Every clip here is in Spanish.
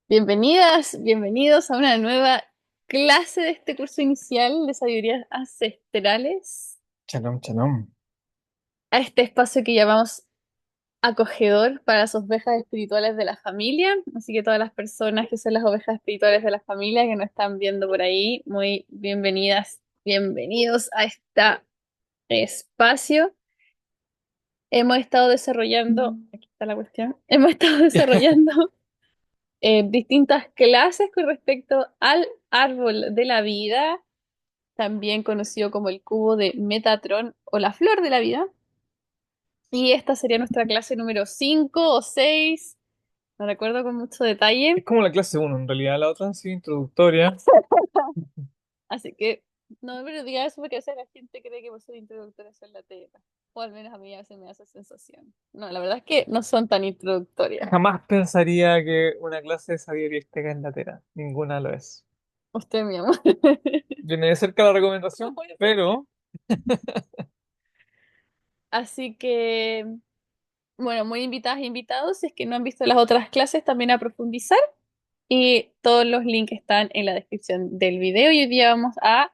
Bienvenidas, bienvenidos a una nueva clase de este curso inicial de sabidurías ancestrales, Shalom, shalom. a este espacio que llamamos acogedor para las ovejas espirituales de la familia. Así que todas las personas que son las ovejas espirituales de la familia que nos están viendo por ahí, muy bienvenidas, bienvenidos a este espacio. Hemos estado desarrollando, aquí está la cuestión, hemos estado desarrollando distintas clases con respecto al árbol de la vida, también conocido como el cubo de Metatron o la flor de la vida. Y esta sería nuestra clase número 5 o 6, no recuerdo con mucho Es detalle. como la clase uno en realidad, la otra sí, introductoria. Así que no me diga eso porque a veces la gente cree que por ser introductorias son la tela. O al menos a mí a veces me da esa sensación. No, la verdad es que no son tan introductorias. Jamás pensaría que una clase de sabiduría esté en latera. Ninguna lo es. Usted, mi amor. Viene de cerca la No recomendación, voy a hacer eso. pero Así que bueno, muy invitadas e invitados, si es que no han visto las otras clases, también a profundizar. Y todos los links están en la descripción del video. Y hoy día vamos a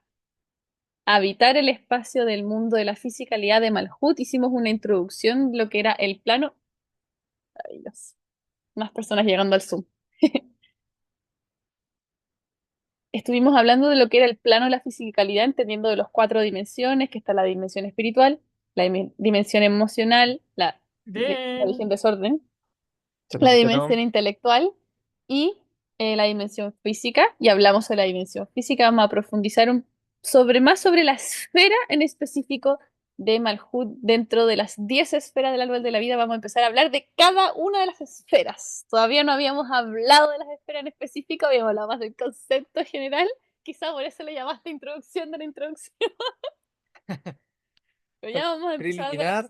habitar el espacio del mundo de la fisicalidad de Malhut. Hicimos una introducción de lo que era el plano. Ay, Dios, más personas llegando al Zoom. Estuvimos hablando de lo que era el plano de la fisicalidad, entendiendo de los cuatro dimensiones, que está la dimensión espiritual, la dimensión emocional, la dije en bien. desorden, la Shalom, dimensión shalom. intelectual y la dimensión física. Y hablamos de la dimensión física, vamos a profundizar más sobre la esfera en específico de Malhut dentro de las 10 esferas del árbol de la vida. Vamos a empezar a hablar de cada una de las esferas. Todavía no habíamos hablado de las esferas en específico, habíamos hablado más del concepto general. Quizá por eso le llamaste introducción de la introducción, pero ya vamos a empezar de Preliminar,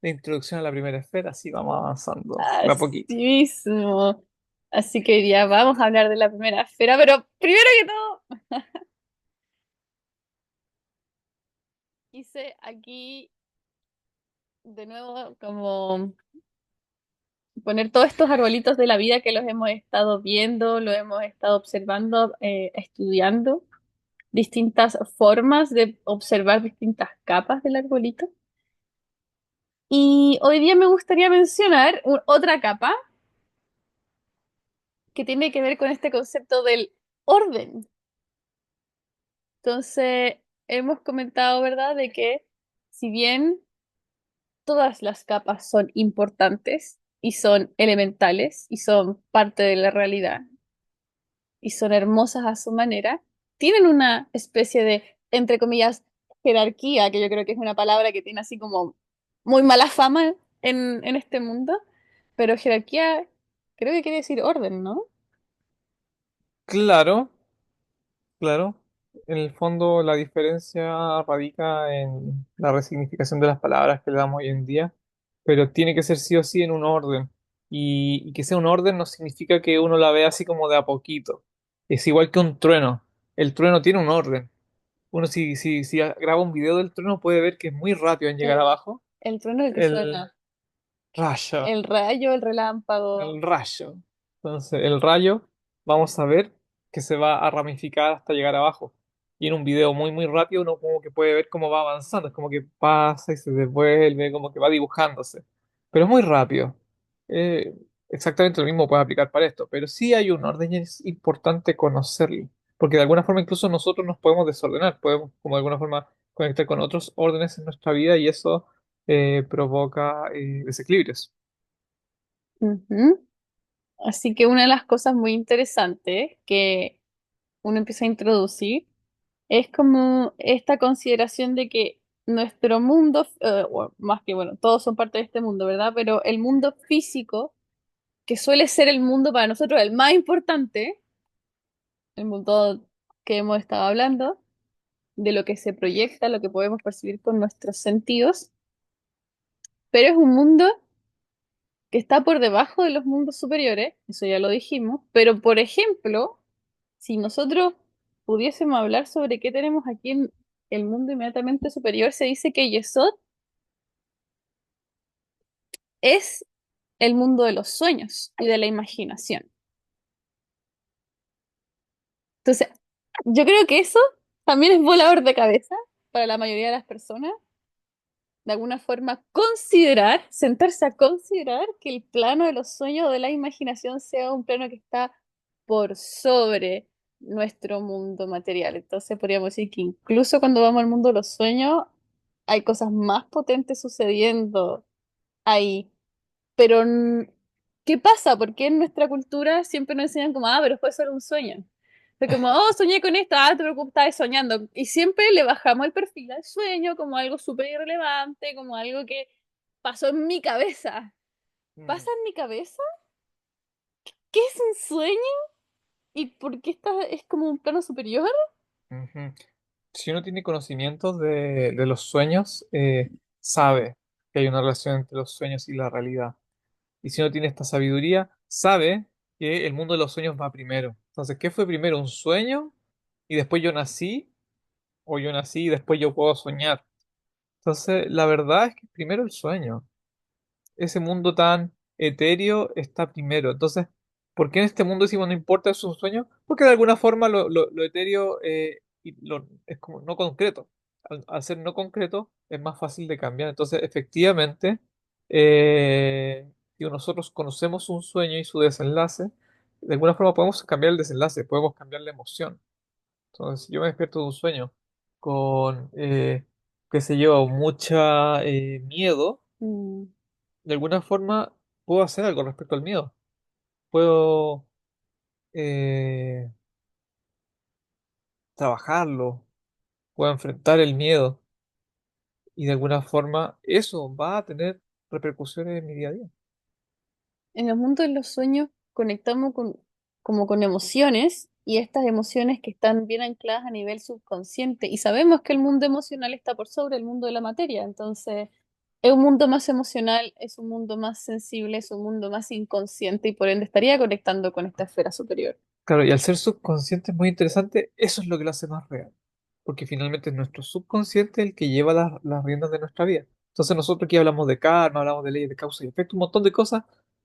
la introducción a la primera esfera, sí, vamos avanzando de a así poquito. mismo. Así que ya vamos a hablar de la primera esfera, pero primero que todo, hice aquí de nuevo como poner todos estos arbolitos de la vida que los hemos estado viendo, los hemos estado observando, estudiando, distintas formas de observar distintas capas del arbolito. Y hoy día me gustaría mencionar otra capa que tiene que ver con este concepto del orden. Entonces, hemos comentado, ¿verdad?, de que si bien todas las capas son importantes y son elementales y son parte de la realidad y son hermosas a su manera, tienen una especie de, entre comillas, jerarquía, que yo creo que es una palabra que tiene así como muy mala fama en este mundo, pero jerarquía creo que quiere decir orden, ¿no? Claro, claro. En el fondo la diferencia radica en la resignificación de las palabras que le damos hoy en día, pero tiene que ser sí o sí en un orden. Y que sea un orden no significa que uno la vea así como de a poquito. Es igual que un trueno. El trueno tiene un orden. Uno si graba un video del trueno puede ver que es muy rápido en llegar El, abajo. el trueno es el que El suena, rayo. el rayo, el relámpago. El rayo. Entonces, el rayo, vamos a ver que se va a ramificar hasta llegar abajo. Y en un video muy, muy rápido, uno como que puede ver cómo va avanzando. Es como que pasa y se devuelve, como que va dibujándose. Pero es muy rápido. Eh, Exactamente lo mismo puede aplicar para esto. Pero sí hay un orden y es importante conocerlo. Porque de alguna forma incluso nosotros nos podemos desordenar. Podemos, como de alguna forma, conectar con otros órdenes en nuestra vida y eso provoca desequilibrios. Ujú. Así que una de las cosas muy interesantes que uno empieza a introducir es como esta consideración de que nuestro mundo, bueno, más que bueno, todos son parte de este mundo, ¿verdad? Pero el mundo físico, que suele ser el mundo para nosotros el más importante, el mundo que hemos estado hablando, de lo que se proyecta, lo que podemos percibir con nuestros sentidos, pero es un mundo que está por debajo de los mundos superiores, eso ya lo dijimos, pero por ejemplo, si nosotros pudiésemos hablar sobre qué tenemos aquí en el mundo inmediatamente superior, se dice que Yesod es el mundo de los sueños y de la imaginación. Entonces, yo creo que eso también es volador de cabeza para la mayoría de las personas, de alguna forma considerar, sentarse a considerar que el plano de los sueños o de la imaginación sea un plano que está por sobre nuestro mundo material. Entonces podríamos decir que incluso cuando vamos al mundo de los sueños, hay cosas más potentes sucediendo ahí. Pero, ¿qué pasa? Porque en nuestra cultura siempre nos enseñan como, pero fue solo un sueño. Fue como, soñé con esto, te preocupes, estabas soñando. Y siempre le bajamos el perfil al sueño como algo súper irrelevante, como algo que pasó en mi cabeza. Mm, ¿Pasa en mi cabeza? ¿Qué es un sueño? ¿Y por qué es como un plano superior? ujú. Si uno tiene conocimientos de los sueños, sabe que hay una relación entre los sueños y la realidad. Y si uno tiene esta sabiduría, sabe que el mundo de los sueños va primero. Entonces, ¿qué fue primero? ¿Un sueño? ¿Y después yo nací? ¿O yo nací y después yo puedo soñar? Entonces, la verdad es que primero el sueño. Ese mundo tan etéreo está primero. Entonces, ¿por qué en este mundo decimos no importa, es un sueño? Porque de alguna forma lo etéreo es como no concreto. Al ser no concreto es más fácil de cambiar. Entonces, efectivamente, si nosotros conocemos un sueño y su desenlace, de alguna forma podemos cambiar el desenlace, podemos cambiar la emoción. Entonces, si yo me despierto de un sueño con, qué sé yo, mucha miedo, Mm, de alguna forma puedo hacer algo respecto al miedo. Puedo eh, trabajarlo, puedo enfrentar el miedo y de alguna forma eso va a tener repercusiones en mi día a día. En el mundo de los sueños conectamos como con emociones y estas emociones que están bien ancladas a nivel subconsciente y sabemos que el mundo emocional está por sobre el mundo de la materia, entonces es un mundo más emocional, es un mundo más sensible, es un mundo más inconsciente y por ende estaría conectando con esta esfera superior. Claro, y al ser subconsciente es muy interesante, eso es lo que lo hace más real, porque finalmente es nuestro subconsciente el que lleva las riendas de nuestra vida. Entonces nosotros aquí hablamos de karma, hablamos de leyes de causa y efecto, un montón de cosas,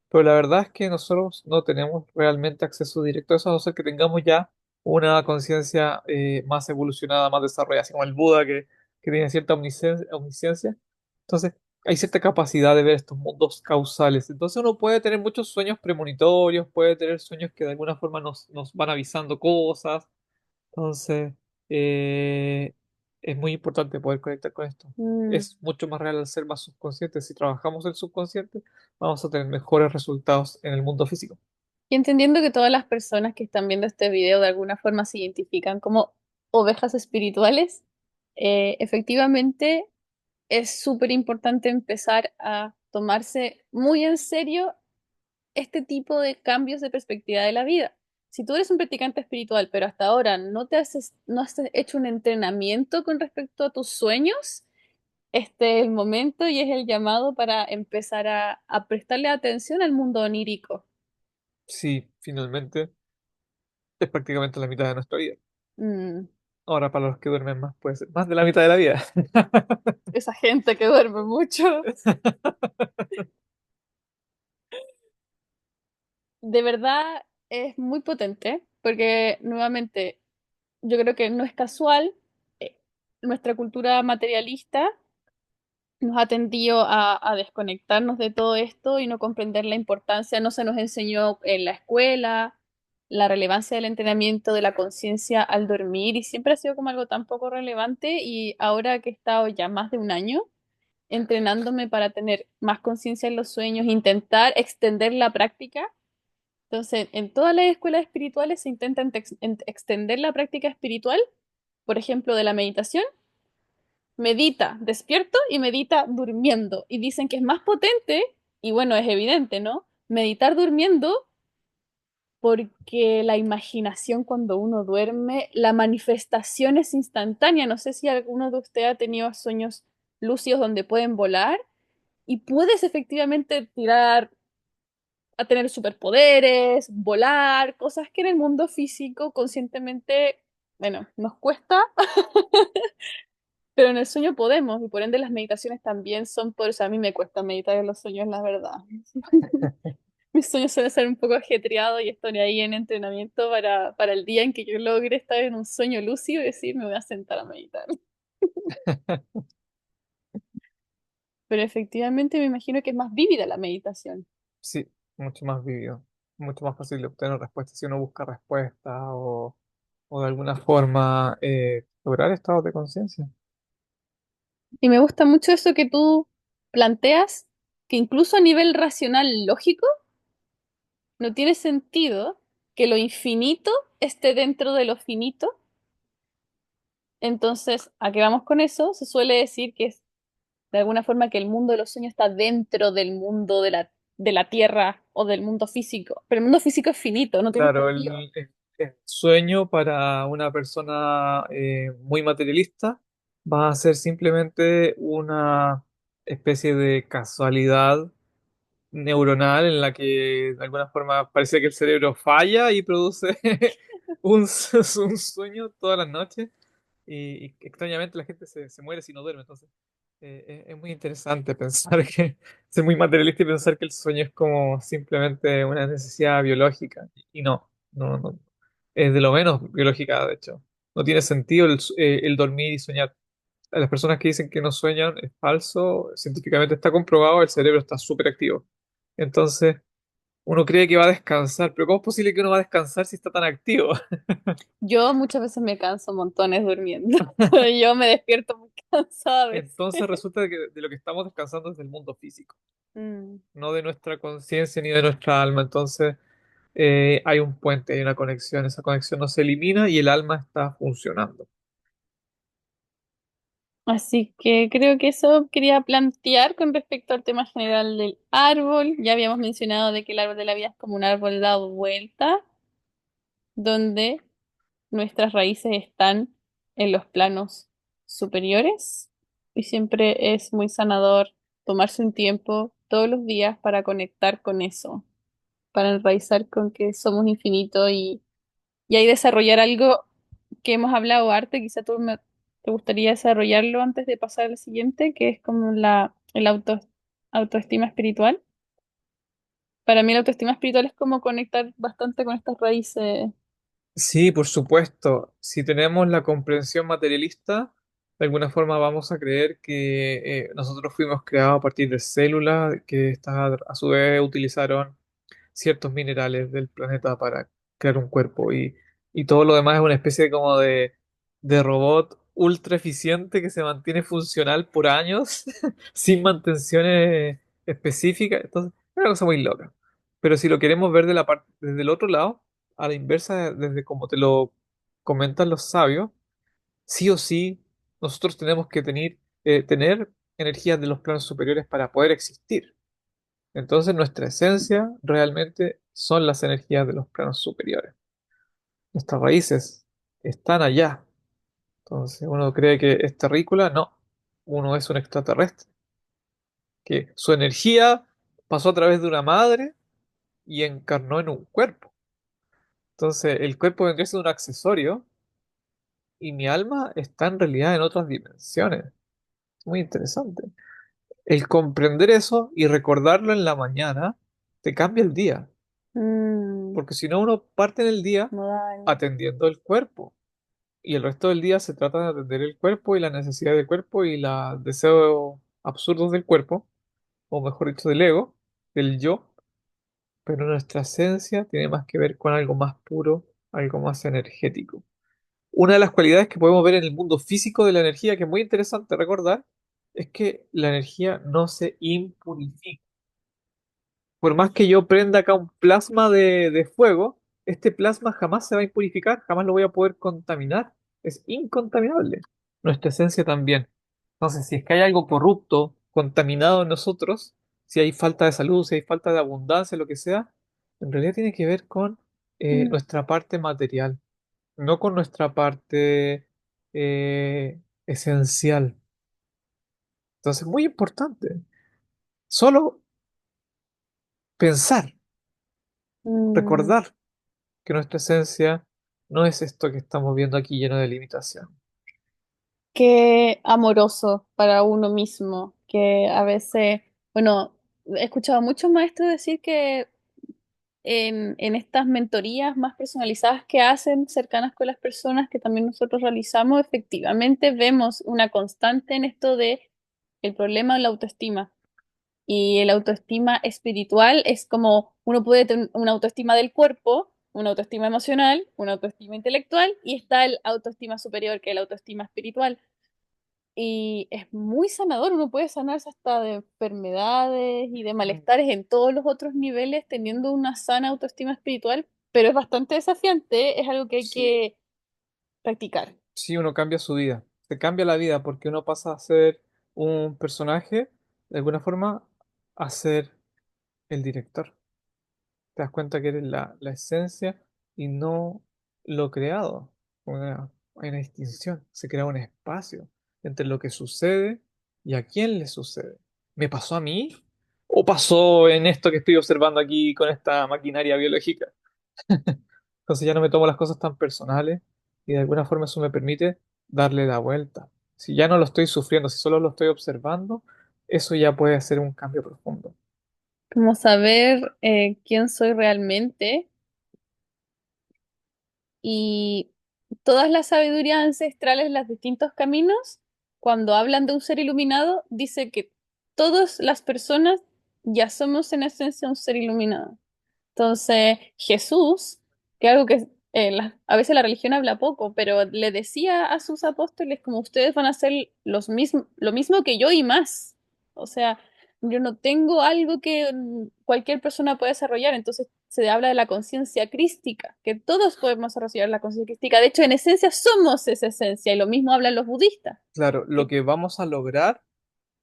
pero la verdad es que nosotros no tenemos realmente acceso directo a eso, a no ser que tengamos ya una conciencia más evolucionada, más desarrollada, así como el Buda que tiene cierta omnisciencia. Entonces hay cierta capacidad de ver estos mundos causales. Entonces uno puede tener muchos sueños premonitorios, puede tener sueños que de alguna forma nos van avisando cosas. Entonces es muy importante poder conectar con esto. Mm. Es mucho más real al ser más subconsciente. Si trabajamos el subconsciente, vamos a tener mejores resultados en el mundo físico. Y entendiendo que todas las personas que están viendo este video de alguna forma se identifican como ovejas espirituales, efectivamente es súper importante empezar a tomarse muy en serio este tipo de cambios de perspectiva de la vida. Si tú eres un practicante espiritual, pero hasta ahora no has hecho un entrenamiento con respecto a tus sueños, este es el momento y es el llamado para empezar a prestarle atención al mundo onírico. Sí, finalmente es prácticamente la mitad de nuestra vida. Mm, Ahora, para los que duermen más, puede ser más de la mitad de la vida. esa gente que duerme mucho. De verdad es muy potente porque nuevamente yo creo que no es casual. eh, Nuestra cultura materialista nos ha tendido a desconectarnos de todo esto y no comprender la importancia. No se nos enseñó en la escuela la relevancia del entrenamiento de la conciencia al dormir y siempre ha sido como algo tan poco relevante y ahora que he estado ya más de un año entrenándome para tener más conciencia en los sueños, intentar extender la práctica. Entonces, en todas las escuelas espirituales se intenta extender la práctica espiritual, por ejemplo, de la meditación. Medita despierto y medita durmiendo. Y dicen que es más potente, y bueno, es evidente, ¿no? Meditar durmiendo porque la imaginación cuando uno duerme, la manifestación es instantánea. No sé si alguno de ustedes ha tenido sueños lúcidos donde pueden volar y puedes efectivamente tirar a tener superpoderes, volar, cosas que en el mundo físico conscientemente, bueno, nos cuesta Pero en el sueño podemos, y por ende las meditaciones también son por eso. A mí me cuesta meditar en los sueños, la verdad. Mis sueños suelen ser un poco ajetreados y estoy ahí en entrenamiento para el día en que yo logre estar en un sueño lúcido y decir, me voy a sentar a meditar. Pero efectivamente me imagino que es más vívida la meditación. Sí, mucho más vívido, mucho más fácil de obtener respuestas si uno busca respuestas o de alguna forma lograr estados de conciencia. Y me gusta mucho eso que tú planteas, que incluso a nivel racional lógico, no tiene sentido que lo infinito esté dentro de lo finito. Entonces, ¿a qué vamos con eso? Se suele decir que es de alguna forma que el mundo de los sueños está dentro del mundo de la tierra o del mundo físico. Pero el mundo físico es finito, no tiene Claro, sentido. el sueño para una persona muy materialista va a ser simplemente una especie de casualidad neuronal en la que de alguna forma parece que el cerebro falla y produce un sueño todas las noches y extrañamente la gente se muere si no duerme. Entonces, es muy interesante pensar que, ser muy materialista y pensar que el sueño es como simplemente una necesidad biológica. Y no, no, es de lo menos biológica, de hecho. No tiene sentido el dormir y soñar. A las personas que dicen que no sueñan es falso, científicamente está comprobado, el cerebro está súper activo. Entonces, uno cree que va a descansar, pero ¿cómo es posible que uno va a descansar si está tan activo? Yo muchas veces me canso montones durmiendo. Yo me despierto muy cansada a veces. Entonces resulta que de lo que estamos descansando es del mundo físico, Mm. no de nuestra conciencia ni de nuestra alma. Entonces, hay un puente, hay una conexión, esa conexión no se elimina y el alma está funcionando. Así que creo que eso quería plantear con respecto al tema general del árbol. Ya habíamos mencionado de que el árbol de la vida es como un árbol dado vuelta, donde nuestras raíces están en los planos superiores y siempre es muy sanador tomarse un tiempo todos los días para conectar con eso, para enraizar con que somos infinitos y ahí desarrollar algo que hemos hablado harto, quizá te gustaría desarrollarlo antes de pasar al siguiente, que es como el autoestima espiritual. Para mí la autoestima espiritual es como conectar bastante con estas raíces. Sí, por supuesto. Si tenemos la comprensión materialista, de alguna forma vamos a creer que nosotros fuimos creados a partir de células que estas a su vez utilizaron ciertos minerales del planeta para crear un cuerpo y todo lo demás es una especie como de robot ultra eficiente que se mantiene funcional por años sin mantenciones específicas. Entonces, es una cosa muy loca. Pero si lo queremos ver de la parte, desde el otro lado, a la inversa, desde como te lo comentan los sabios, sí o sí, nosotros tenemos que tener energías de los planos superiores para poder existir. Entonces nuestra esencia realmente son las energías de los planos superiores. Nuestras raíces están allá. Entonces uno cree que es terrícola, no. Uno es un extraterrestre, que su energía pasó a través de una madre y encarnó en un cuerpo. Entonces el cuerpo vendría siendo un accesorio y mi alma está en realidad en otras dimensiones. Es muy interesante. El comprender eso y recordarlo en la mañana te cambia el día. Mm, Porque si no, uno parte en el día modal. atendiendo el cuerpo. Y el resto del día se trata de atender el cuerpo y la necesidad del cuerpo y los deseos absurdos del cuerpo, o mejor dicho, del ego, del yo. Pero nuestra esencia tiene más que ver con algo más puro, algo más energético. Una de las cualidades que podemos ver en el mundo físico de la energía, que es muy interesante recordar, es que la energía no se impurifica. Por más que yo prenda acá un plasma de fuego, este plasma jamás se va a impurificar, jamás lo voy a poder contaminar. Es incontaminable. Nuestra esencia también. Entonces, si es que hay algo corrupto, contaminado en nosotros, si hay falta de salud, si hay falta de abundancia, lo que sea, en realidad tiene que ver con Mm, nuestra parte material, no con nuestra parte esencial. Entonces, muy importante. Solo pensar, mm. recordar que nuestra esencia no es esto que estamos viendo aquí lleno de limitación. que amoroso para uno mismo, que a veces, bueno, he escuchado a muchos maestros decir que en estas mentorías más personalizadas que hacen cercanas con las personas que también nosotros realizamos, efectivamente vemos una constante en esto de el problema de la autoestima. Y el autoestima espiritual es como uno puede tener una autoestima del cuerpo, una autoestima emocional, una autoestima intelectual y está el autoestima superior, que es la autoestima espiritual. Y es muy sanador, uno puede sanarse hasta de enfermedades y de Mm. malestares en todos los otros niveles teniendo una sana autoestima espiritual, pero es bastante desafiante, es algo que hay Sí, que practicar. sí, uno cambia su vida. Se cambia la vida porque uno pasa a ser un personaje, de alguna forma, a ser el director. Te das cuenta que eres la esencia y no lo creado. Hay una distinción. Se crea un espacio entre lo que sucede y a quién le sucede. ¿Me pasó a mí? ¿O pasó en esto que estoy observando aquí con esta maquinaria biológica? Entonces ya no me tomo las cosas tan personales y de alguna forma eso me permite darle la vuelta. Si ya no lo estoy sufriendo, si solo lo estoy observando, eso ya puede ser un cambio profundo. Como saber quién soy realmente y todas las sabidurías ancestrales, los distintos caminos, cuando hablan de un ser iluminado, dice que todas las personas ya somos en esencia un ser iluminado. Entonces, Jesús, que algo que a veces la religión habla poco, pero le decía a sus apóstoles como ustedes van a hacer lo mismo que yo y más. O sea, yo no tengo algo que cualquier persona pueda desarrollar, entonces se habla de la conciencia crística, que todos podemos desarrollar la conciencia crística. De hecho, en esencia somos esa esencia, y lo mismo hablan los budistas. Claro, lo Que, que vamos a lograr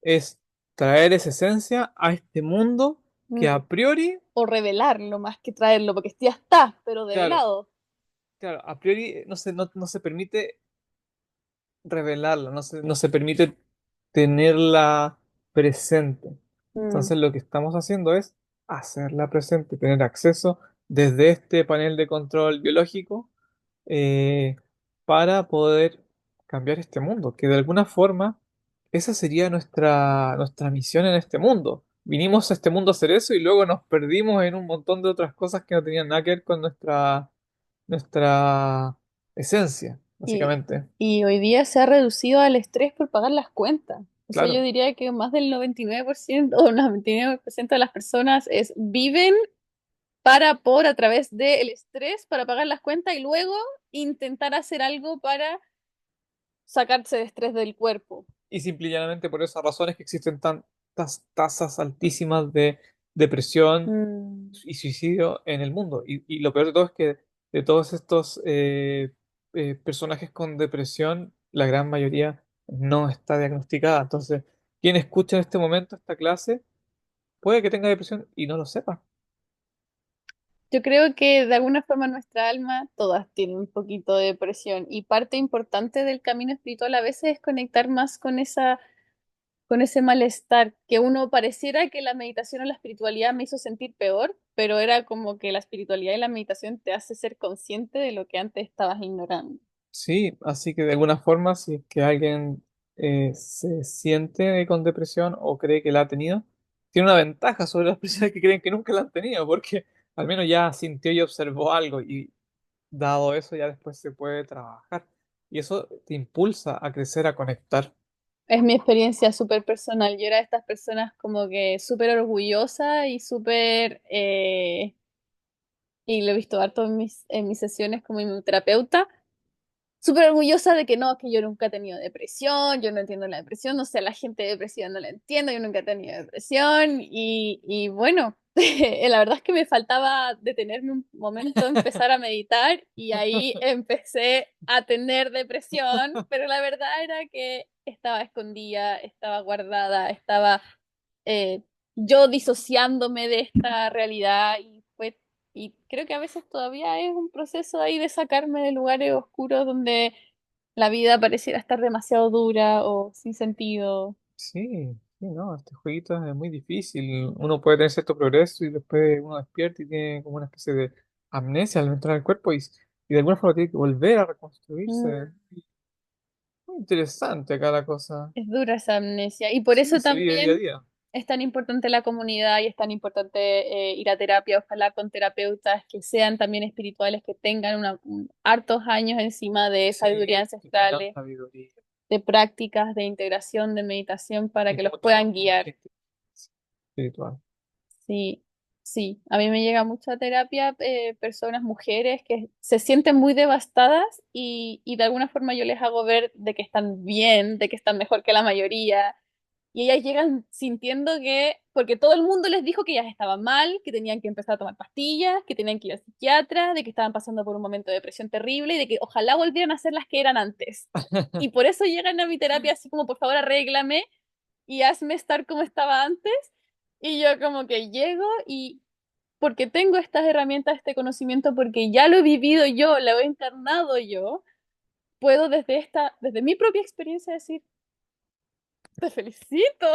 es traer esa esencia a este mundo que mm, a priori, o revelarlo más que traerlo, porque ya está, pero claro, develado. claro, a priori no se permite revelarla, no se permite tenerla presente. Mm. Entonces lo que estamos haciendo es hacerla presente, tener acceso desde este panel de control biológico eh, para poder cambiar este mundo, que de alguna forma esa sería nuestra misión en este mundo. Vinimos a este mundo a hacer eso y luego nos perdimos en un montón de otras cosas que no tenían nada que ver con nuestra esencia, Y, básicamente. y hoy día se ha reducido al estrés por pagar las cuentas. O sea, yo Claro. diría que más del 99% o 99% de las personas viven por a través del estrés para pagar las cuentas y luego intentar hacer algo para sacarse de estrés del cuerpo. Y simple y llanamente por esas razones que existen tantas tasas altísimas de depresión Mm. y suicidio en el mundo. Y lo peor de todo es que de todos estos personajes con depresión, la gran mayoría no está diagnosticada. Entonces, quien escucha en este momento esta clase puede que tenga depresión y no lo sepa. Yo creo que de alguna forma nuestra alma, todas tienen un poquito de depresión y parte importante del camino espiritual a veces es conectar más con ese malestar, que uno pareciera que la meditación o la espiritualidad me hizo sentir peor, pero era como que la espiritualidad y la meditación te hace ser consciente de lo que antes estabas ignorando. Sí, así que de alguna forma, si es que alguien se siente con depresión o cree que la ha tenido, tiene una ventaja sobre las personas que creen que nunca la han tenido, porque al menos ya sintió y observó algo y dado eso ya después se puede trabajar. Y eso te impulsa a crecer, a conectar. Es mi experiencia súper personal. Yo era de estas personas como que súper orgullosa y súper, y lo he visto harto en mis sesiones como mi terapeuta, súper orgullosa de que no, que yo nunca he tenido depresión, yo no entiendo la depresión, no sé, la gente depresiva no la entiendo, yo nunca he tenido depresión y bueno, la verdad es que me faltaba detenerme un momento, empezar a meditar y ahí empecé a tener depresión, pero la verdad era que estaba escondida, estaba guardada, estaba eh, yo disociándome de esta realidad y creo que a veces todavía es un proceso ahí de sacarme de lugares oscuros donde la vida pareciera estar demasiado dura o sin sentido. Sí, sí, no, este jueguito es muy difícil. Uno puede tener cierto progreso y después uno despierta y tiene como una especie de amnesia al entrar al cuerpo y de alguna forma tiene que volver a reconstruirse. Mm. Interesante acá la cosa. Es dura esa amnesia. Y por Sí, eso se vive día a también día. es tan importante la comunidad y es tan importante ir a terapia, ojalá con terapeutas que sean también espirituales, que tengan hartos años encima de sabiduría Sí, que tengan ancestrales, sabiduría. de prácticas de integración, de meditación, para Y que los mucha, puedan mucha guiar. espiritual. Sí, sí. A mí me llega mucha terapia, personas, mujeres que se sienten muy devastadas y de alguna forma yo les hago ver de que están bien, de que están mejor que la mayoría. Y ellas llegan sintiendo que, porque todo el mundo les dijo que ellas estaban mal, que tenían que empezar a tomar pastillas, que tenían que ir al psiquiatra, de que estaban pasando por un momento de depresión terrible y de que ojalá volvieran a ser las que eran antes. Y por eso llegan a mi terapia así como, por favor, arréglame y hazme estar como estaba antes. Y yo como que llego y porque tengo estas herramientas, este conocimiento, porque ya lo he vivido yo, lo he encarnado yo, puedo desde mi propia experiencia decir, te felicito.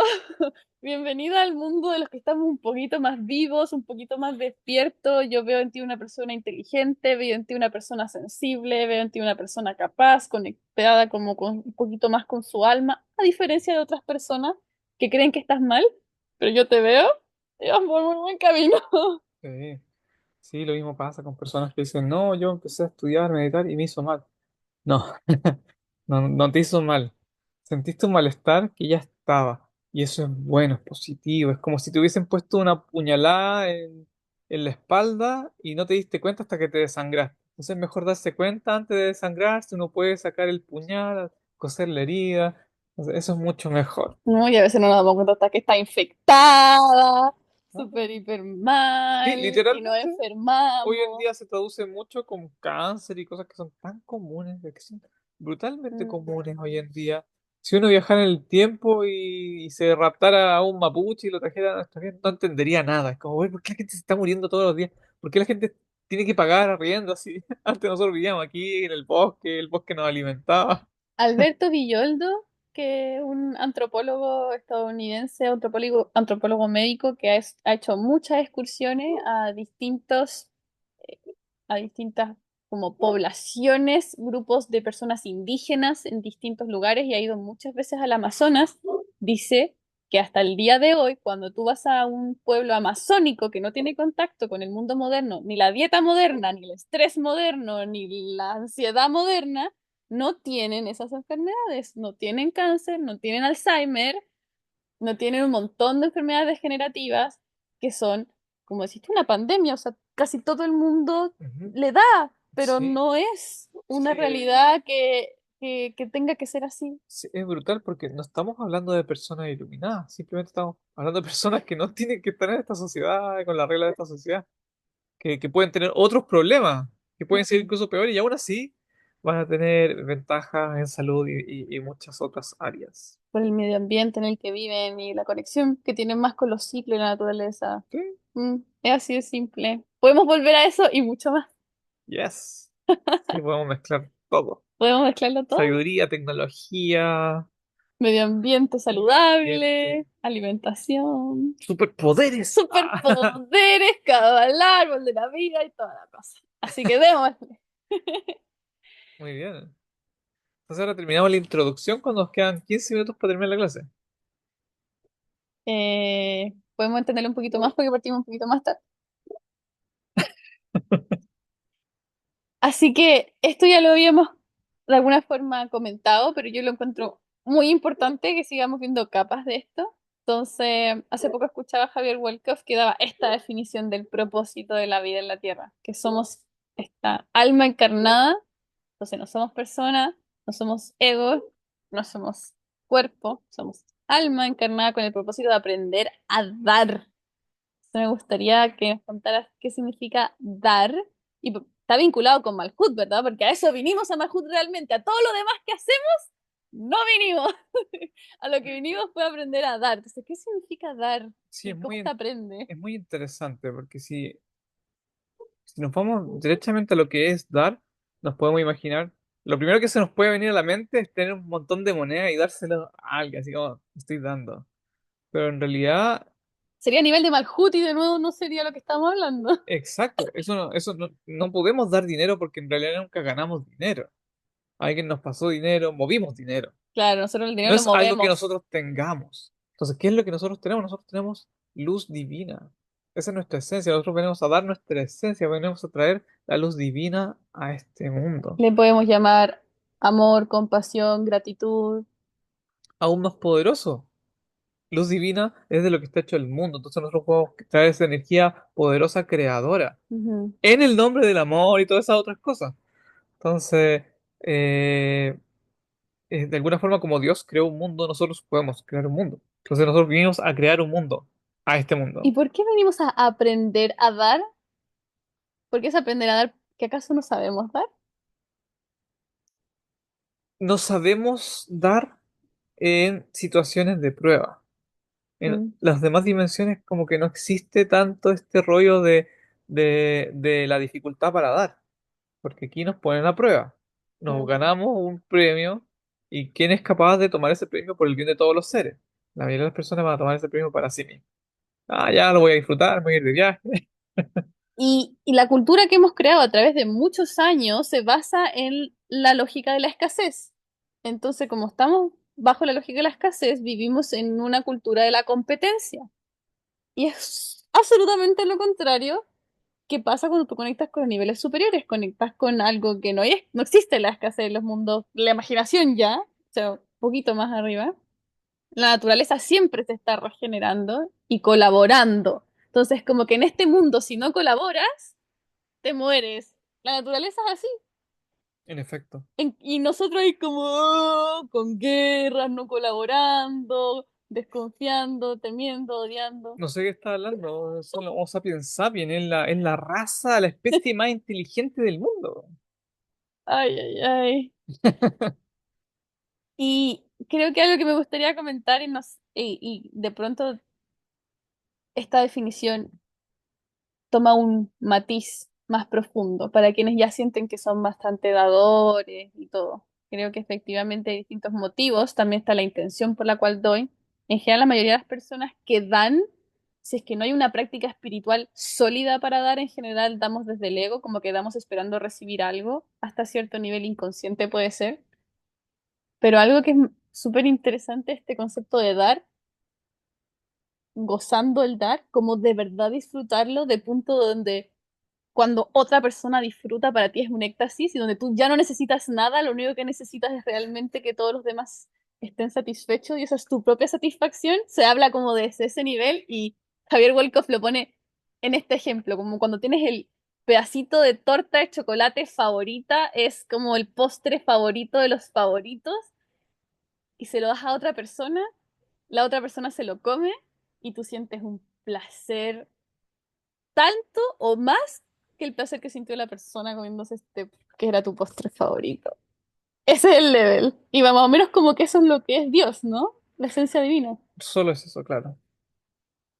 Bienvenida al mundo de los que estamos un poquito más vivos, un poquito más despiertos. Yo veo en ti una persona inteligente, veo en ti una persona sensible, veo en ti una persona capaz, conectada como con, un poquito más con su alma, a diferencia de otras personas que creen que estás mal, pero yo te veo y vas por muy buen camino. Sí, sí, lo mismo pasa con personas que dicen, no, yo empecé a estudiar, meditar y me hizo mal. No, no, no te hizo mal. Sentiste un malestar que ya estaba. Y eso es bueno, es positivo. Es como si te hubiesen puesto una puñalada en la espalda y no te diste cuenta hasta que te desangraste. Entonces es mejor darse cuenta antes de desangrarse. Uno puede sacar el puñal, coser la herida. Entonces, eso es mucho mejor. No, y a veces no nos damos cuenta hasta que está infectada, ¿No? súper hiper Sí, mal, y nos literalmente. Hoy en enfermamos. día se traduce mucho con cáncer y cosas que son tan comunes, que son brutalmente Mm. comunes hoy en día. Si uno viajara en el tiempo y se raptara a un mapuche y lo trajera a nuestra vida, no entendería nada. Es como, "Güey, ¿por qué la gente se está muriendo todos los días? ¿Por qué la gente tiene que pagar arriendo así?" Antes nosotros vivíamos aquí en el bosque nos alimentaba. Alberto Villoldo, que es un antropólogo estadounidense, antropólogo médico, que ha hecho muchas excursiones eh, a distintas como poblaciones, grupos de personas indígenas en distintos lugares y ha ido muchas veces al Amazonas, dice que hasta el día de hoy, cuando tú vas a un pueblo amazónico que no tiene contacto con el mundo moderno, ni la dieta moderna, ni el estrés moderno, ni la ansiedad moderna, no tienen esas enfermedades, no tienen cáncer, no tienen Alzheimer, no tienen un montón de enfermedades degenerativas que son, como deciste, una pandemia, o sea, casi todo el mundo Ujú. le da, pero Sí, no es sí, una realidad que tenga que ser así. sí, es brutal porque no estamos hablando de personas iluminadas, simplemente estamos hablando de personas que no tienen que estar en esta sociedad, con las reglas de esta sociedad. Que pueden tener otros problemas, que pueden ser Mm. incluso peores, y aún así van a tener ventajas en salud y muchas otras áreas. Por el medio ambiente en el que viven y la conexión que tienen más con los ciclos de la naturaleza. Sí, Es así de simple. Podemos volver a eso y mucho más. yes. Sí, podemos mezclar todo. Podemos mezclarlo todo. Sabiduría, tecnología, Medio ambiente medio ambiente, saludable, alimentación, superpoderes. Ah, superpoderes, cada árbol de la vida y toda la cosa. Así que démosle. muy bien. Entonces ahora terminamos la introducción cuando nos quedan 15 minutos para terminar la clase. Podemos entenderlo un poquito más porque partimos un poquito más tarde. Así que esto ya lo habíamos de alguna forma comentado, pero yo lo encuentro muy importante que sigamos viendo capas de esto. Entonces, hace poco escuchaba a Javier Wolkoff que daba esta definición del propósito de la vida en la Tierra, que somos esta alma encarnada, entonces no somos personas, no somos egos, no somos cuerpo, somos alma encarnada con el propósito de aprender a dar. Me gustaría que nos contaras qué significa dar. Y está vinculado con Malhut, ¿verdad? Porque a eso vinimos a Malhut realmente. A todo lo demás que hacemos, no vinimos. A lo que vinimos fue aprender a dar. Entonces, ¿qué significa dar? Sí, ¿Y cómo se aprende? es muy interesante porque si nos vamos directamente a lo que es dar, nos podemos imaginar, lo primero que se nos puede venir a la mente es tener un montón de monedas y dárselo a alguien, así como estoy dando. Pero en realidad, Sería a nivel de Malhut y de nuevo no sería lo que estamos hablando. exacto, eso no, no podemos dar dinero porque en realidad nunca ganamos dinero. Alguien nos pasó dinero, movimos dinero. Claro, nosotros el dinero No lo es algo que movemos. nosotros tengamos. Entonces, ¿qué es lo que nosotros tenemos? Nosotros tenemos luz divina. Esa es nuestra esencia. Nosotros venimos a dar nuestra esencia, venimos a traer la luz divina a este mundo. Le podemos llamar amor, compasión, gratitud. Aún más poderoso. Luz divina es de lo que está hecho el mundo. Entonces nosotros podemos traer esa energía poderosa creadora. Ujú. En el nombre del amor y todas esas otras cosas. Entonces, eh, de alguna forma, como Dios creó un mundo, nosotros podemos crear un mundo. Entonces nosotros vinimos a crear un mundo, a este ¿Y mundo. por qué venimos a aprender a dar? ¿Por qué es aprender a dar? ¿Que acaso no sabemos dar? No sabemos dar en situaciones de prueba. En Mm, las demás dimensiones como que no existe tanto este rollo de la dificultad para dar, porque aquí nos ponen a prueba. Nos mm. ganamos un premio y ¿quién es capaz de tomar ese premio por el bien de todos los seres? La mayoría de las personas van a tomar ese premio para sí mismos. Ah, ya lo voy a disfrutar, me voy a ir de viaje. Y la cultura que hemos creado a través de muchos años se basa en la lógica de la escasez. Entonces, como estamos bajo la lógica de la escasez, vivimos en una cultura de la competencia. Y es absolutamente lo contrario que pasa cuando tú conectas con los niveles superiores, conectas con algo que no existe la escasez en los mundos, la imaginación ya, o sea, un poquito más arriba. La naturaleza siempre se está regenerando y colaborando. Entonces, como que en este mundo, si no colaboras, te mueres. La naturaleza es así. En efecto. Y nosotros ahí como "Oh", con guerras, no colaborando, desconfiando, temiendo, odiando. No sé qué está hablando, son los Homo sapiens sapiens, es la raza, la especie más inteligente del mundo. Ay, ay, ay. Y creo que algo que me gustaría comentar y de pronto esta definición toma un matiz más profundo para quienes ya sienten que son bastante dadores y todo. Creo que efectivamente hay distintos motivos, también está la intención por la cual doy. En general, la mayoría de las personas que dan, si es que no hay una práctica espiritual sólida para dar, en general damos desde el ego, como que damos esperando recibir algo, hasta cierto nivel inconsciente puede ser. Pero algo que es súper interesante, este concepto de dar, gozando el dar, como de verdad disfrutarlo, de punto donde cuando otra persona disfruta para ti es un éxtasis y donde tú ya no necesitas nada, lo único que necesitas es realmente que todos los demás estén satisfechos y esa es tu propia satisfacción. Se habla como desde ese nivel y Javier Wolkoff lo pone en este ejemplo, como cuando tienes el pedacito de torta de chocolate favorita, es como el postre favorito de los favoritos y se lo das a otra persona, la otra persona se lo come y tú sientes un placer tanto o más que el placer que sintió la persona comiéndose este, que era tu postre favorito. Ese es el level. Y va más o menos como que eso es lo que es Dios, ¿no? La esencia divina. Solo es eso, claro.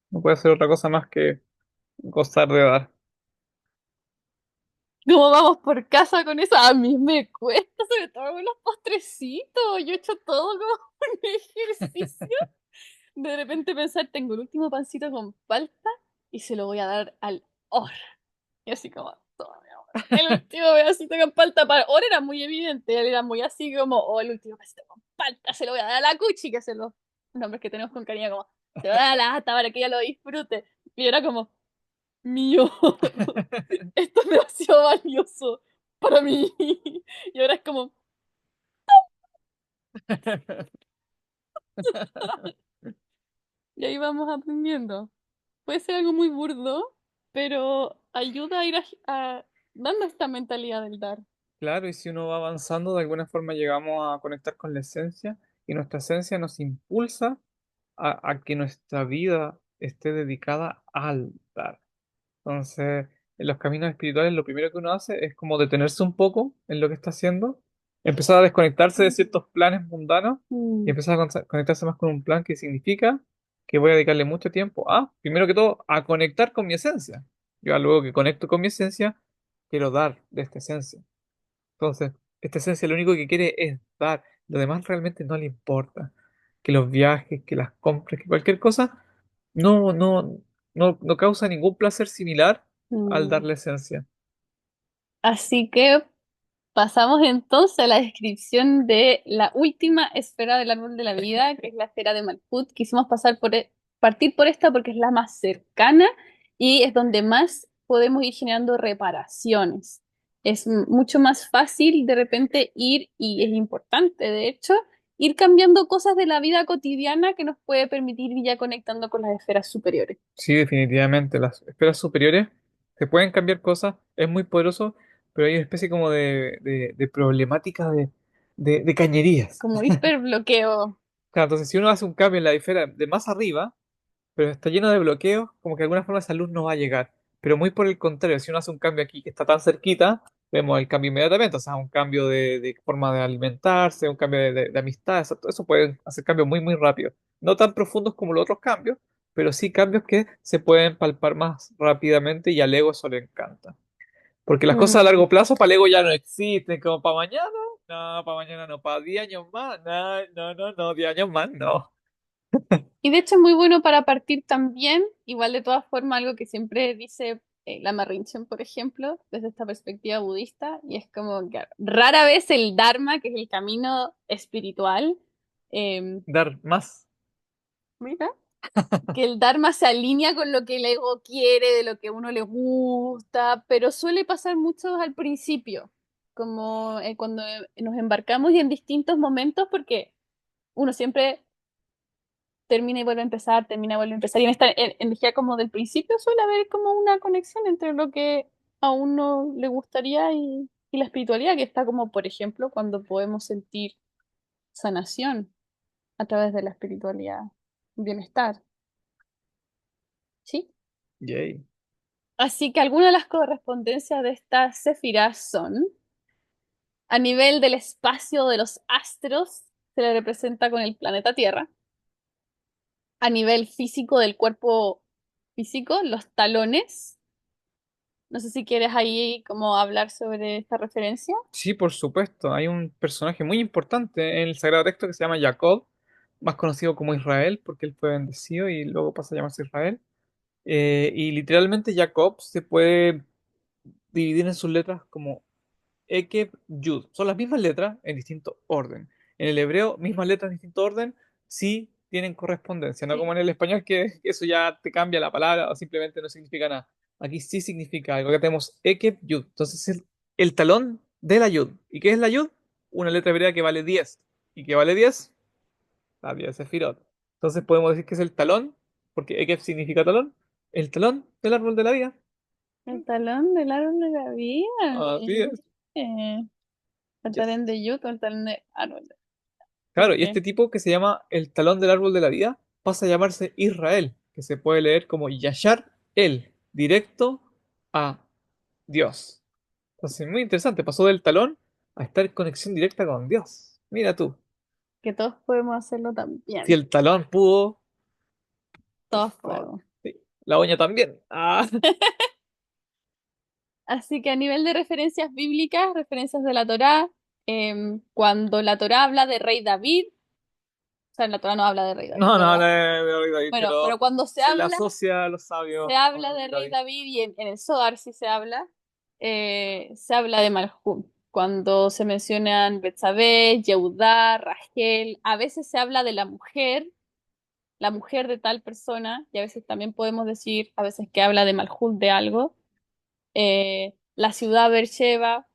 No puede ser otra cosa más que gozar de dar. ¿Cómo vamos por casa con eso? A mí me cuesta, sobre todo con los postrecitos. Yo he hecho todo como un ejercicio. De repente pensar, tengo el último pancito con palta y se lo voy a dar al or. Y así como, toma, mi amor. El último pedacito con palta para Ahora era muy evidente, él era muy así como, oh, el último pedacito con palta se lo voy a dar a la cuchi, que son los nombres que tenemos con cariño, como, se lo voy a dar a la ata para que ella lo disfrute. Y era como, mío, esto es demasiado valioso para mí. Y ahora es como, y ahí vamos aprendiendo. Puede ser algo muy burdo, pero ayuda a ir dando esta mentalidad del dar. Claro, y si uno va avanzando, de alguna forma llegamos a conectar con la esencia y nuestra esencia nos impulsa a que nuestra vida esté dedicada al dar. Entonces, en los caminos espirituales, lo primero que uno hace es como detenerse un poco en lo que está haciendo, empezar a desconectarse de ciertos planes mundanos y Mm, empezar a conectarse más con un plan que significa que voy a dedicarle mucho tiempo a, primero que todo, a conectar con mi esencia. Yo luego que conecto con mi esencia, quiero dar de esta esencia. Entonces, esta esencia lo único que quiere es dar. Lo demás realmente no le importa. Que los viajes, que las compras, que cualquier cosa, no, no, no causa ningún placer similar al dar mm. la esencia. Así que Pasamos entonces a la descripción de la última esfera del árbol de la vida, que es la esfera de Malkuth. Quisimos partir por esta porque es la más cercana y es donde más podemos ir generando reparaciones. Es mucho más fácil de repente ir, y es importante, de hecho, ir cambiando cosas de la vida cotidiana que nos puede permitir ir ya conectando con las esferas superiores. Sí, definitivamente. Las esferas superiores se pueden cambiar cosas, es muy poderoso, pero hay una especie como de problemática de cañerías. Como hiperbloqueo. Claro, entonces si uno hace un cambio en la esfera de más arriba, pero está lleno de bloqueos, como que de alguna forma esa luz no va a llegar. Pero muy por el contrario, si uno hace un cambio aquí que está tan cerquita, vemos el cambio inmediatamente, o sea, un cambio de forma de alimentarse, un cambio de amistad, eso puede hacer cambios muy, muy rápidos. No tan profundos como los otros cambios, pero sí cambios que se pueden palpar más rápidamente y al ego eso le encanta. Porque las cosas a Mm. largo plazo para el ego ya no existen, como para mañana, no, para mañana no, para 10 años más, no, no, no, no, 10 años más, no. Y de hecho es muy bueno para partir también, igual de todas formas, algo que siempre dice la Rinchen, por ejemplo, desde esta perspectiva budista, y es como que rara vez el Dharma, que es el camino espiritual, eh, Dar más. mira, que el Dharma se alinea con lo que el ego quiere, de lo que a uno le gusta, pero suele pasar mucho al principio, como cuando nos embarcamos y en distintos momentos, porque uno siempre termina y vuelve a empezar, termina y vuelve a empezar. Y en esta energía como del principio suele haber como una conexión entre lo que a uno le gustaría y la espiritualidad, que está como, por ejemplo, cuando podemos sentir sanación a través de la espiritualidad, bienestar, ¿sí? Yay. Así que algunas de las correspondencias de estas sefirás son, a nivel del espacio de los astros, se le representa con el planeta Tierra. A nivel físico del cuerpo físico, los talones. No sé si quieres ahí como hablar sobre esta referencia. Sí, por supuesto. Hay un personaje muy importante en el Sagrado Texto que se llama Jacob, más conocido como Israel, porque él fue bendecido y luego pasa a llamarse Israel. Y literalmente Jacob se puede dividir en sus letras como Ekeb, Yud. Son las mismas letras en distinto orden. En el hebreo, mismas letras en distinto orden, sí tienen correspondencia, no Sí. como en el español que eso ya te cambia la palabra o simplemente no significa nada. Aquí sí significa algo. Acá tenemos Ekeb, Yud. Entonces el talón de la Yud. ¿Y qué es la Yud? Una letra hebrea que vale 10. ¿Y qué vale 10? La 10 Sefirot. Entonces podemos decir que es el talón, porque Ekeb significa talón, el talón del árbol de la vida. El talón del árbol de la vida. Así es. El Yes. talón de yuca, el talón de árbol. Claro, y Ok. este tipo que se llama el talón del árbol de la vida pasa a llamarse Israel, que se puede leer como Yashar el, directo a Dios. Entonces, muy interesante, pasó del talón a estar en conexión directa con Dios. Mira tú, Que todos podemos hacerlo si también. el talón pudo, por Todos favor, podemos. sí, la uña también. Ah, Así que a nivel de referencias bíblicas, referencias de la Torá, cuando la Torá habla de rey David, o sea, la Torá no habla de rey David, no, no, ¿verdad? no, de ahí, Bueno, pero pero cuando se le asocia a los sabios se habla con de rey David. David y en el Zohar sí se habla de Malhum. Cuando se mencionan Betsabé, Yehudá, Rachel, a veces se habla de la mujer de tal persona, y a veces también podemos decir, a veces que habla de Malhut de algo, la ciudad Beersheba.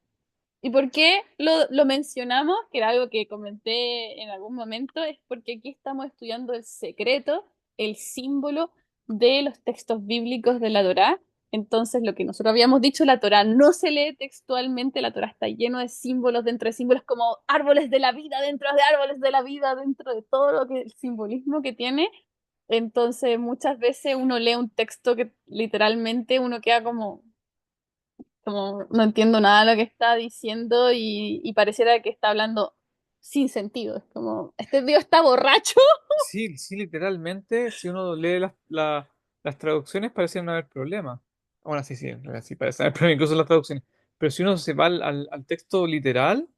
¿Y por qué lo mencionamos? Que era algo que comenté en algún momento, es porque aquí estamos estudiando el secreto, el símbolo de los textos bíblicos de la Torá. Entonces, lo que nosotros habíamos dicho, la Torá no se lee textualmente, la Torá está lleno de símbolos dentro de símbolos como árboles de la vida, dentro de árboles de la vida, dentro de todo lo que el simbolismo que tiene. Entonces, muchas veces uno lee un texto que literalmente uno queda como no entiendo nada de lo que está diciendo y pareciera que está hablando sin sentido. Es como, este tío está borracho. Sí, sí, literalmente, si uno lee las traducciones parecen no haber problema. Bueno, sí, sí, en realidad sí parecen haber problema incluso en las traducciones. Pero si uno se va al texto literal,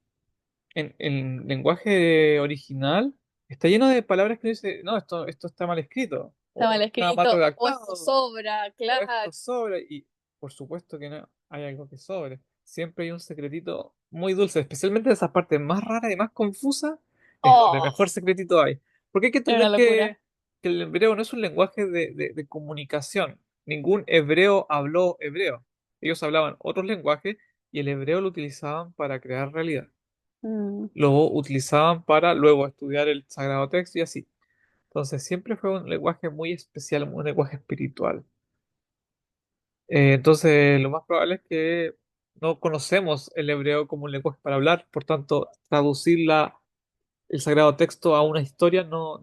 en lenguaje original, está lleno de palabras que uno dice, no, esto está mal escrito, Está mal o está mal escrito, o esto redactado, sobra, o claro. esto sobra. Y por supuesto que no hay algo que sobre. Siempre hay un secretito muy dulce, especialmente esas partes más raras y más confusas, es donde Oh, mejor secretito hay. Porque hay que era una entender locura. que el hebreo no es un lenguaje de comunicación. Ningún hebreo habló hebreo. Ellos hablaban otros lenguajes y el hebreo lo utilizaban para crear realidad. Mm, Lo utilizaban para luego estudiar el sagrado texto y así. Entonces siempre fue un lenguaje muy especial, un lenguaje espiritual. Entonces, lo más probable es que no conocemos el hebreo como un lenguaje para hablar, por tanto, traducir el sagrado texto a una historia no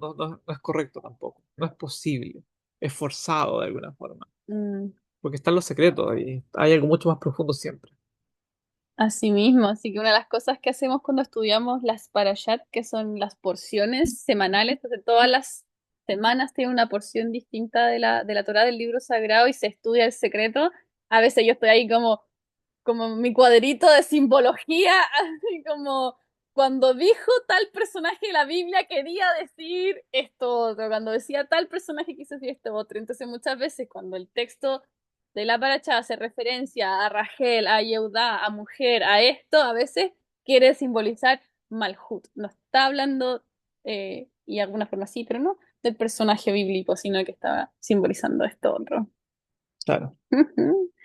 es correcto tampoco, no es posible, es forzado de alguna forma, mm. porque están los secretos y hay algo mucho más profundo siempre. Así mismo, así que una de las cosas que hacemos cuando estudiamos las parashat, que son las porciones semanales, entonces todas las semanas tiene una porción distinta de la Torá del libro sagrado y se estudia el secreto. A veces yo estoy ahí como mi cuadrito de simbología, así como cuando dijo tal personaje de la Biblia quería decir esto otro, cuando decía tal personaje quiso decir esto otro. Entonces muchas veces cuando el texto de la paracha hace referencia a Rachel, a Yehudá, a mujer, a esto, a veces quiere simbolizar Malhut. No está hablando, y de alguna forma sí, pero no del personaje bíblico, sino que está simbolizando esto otro. Claro,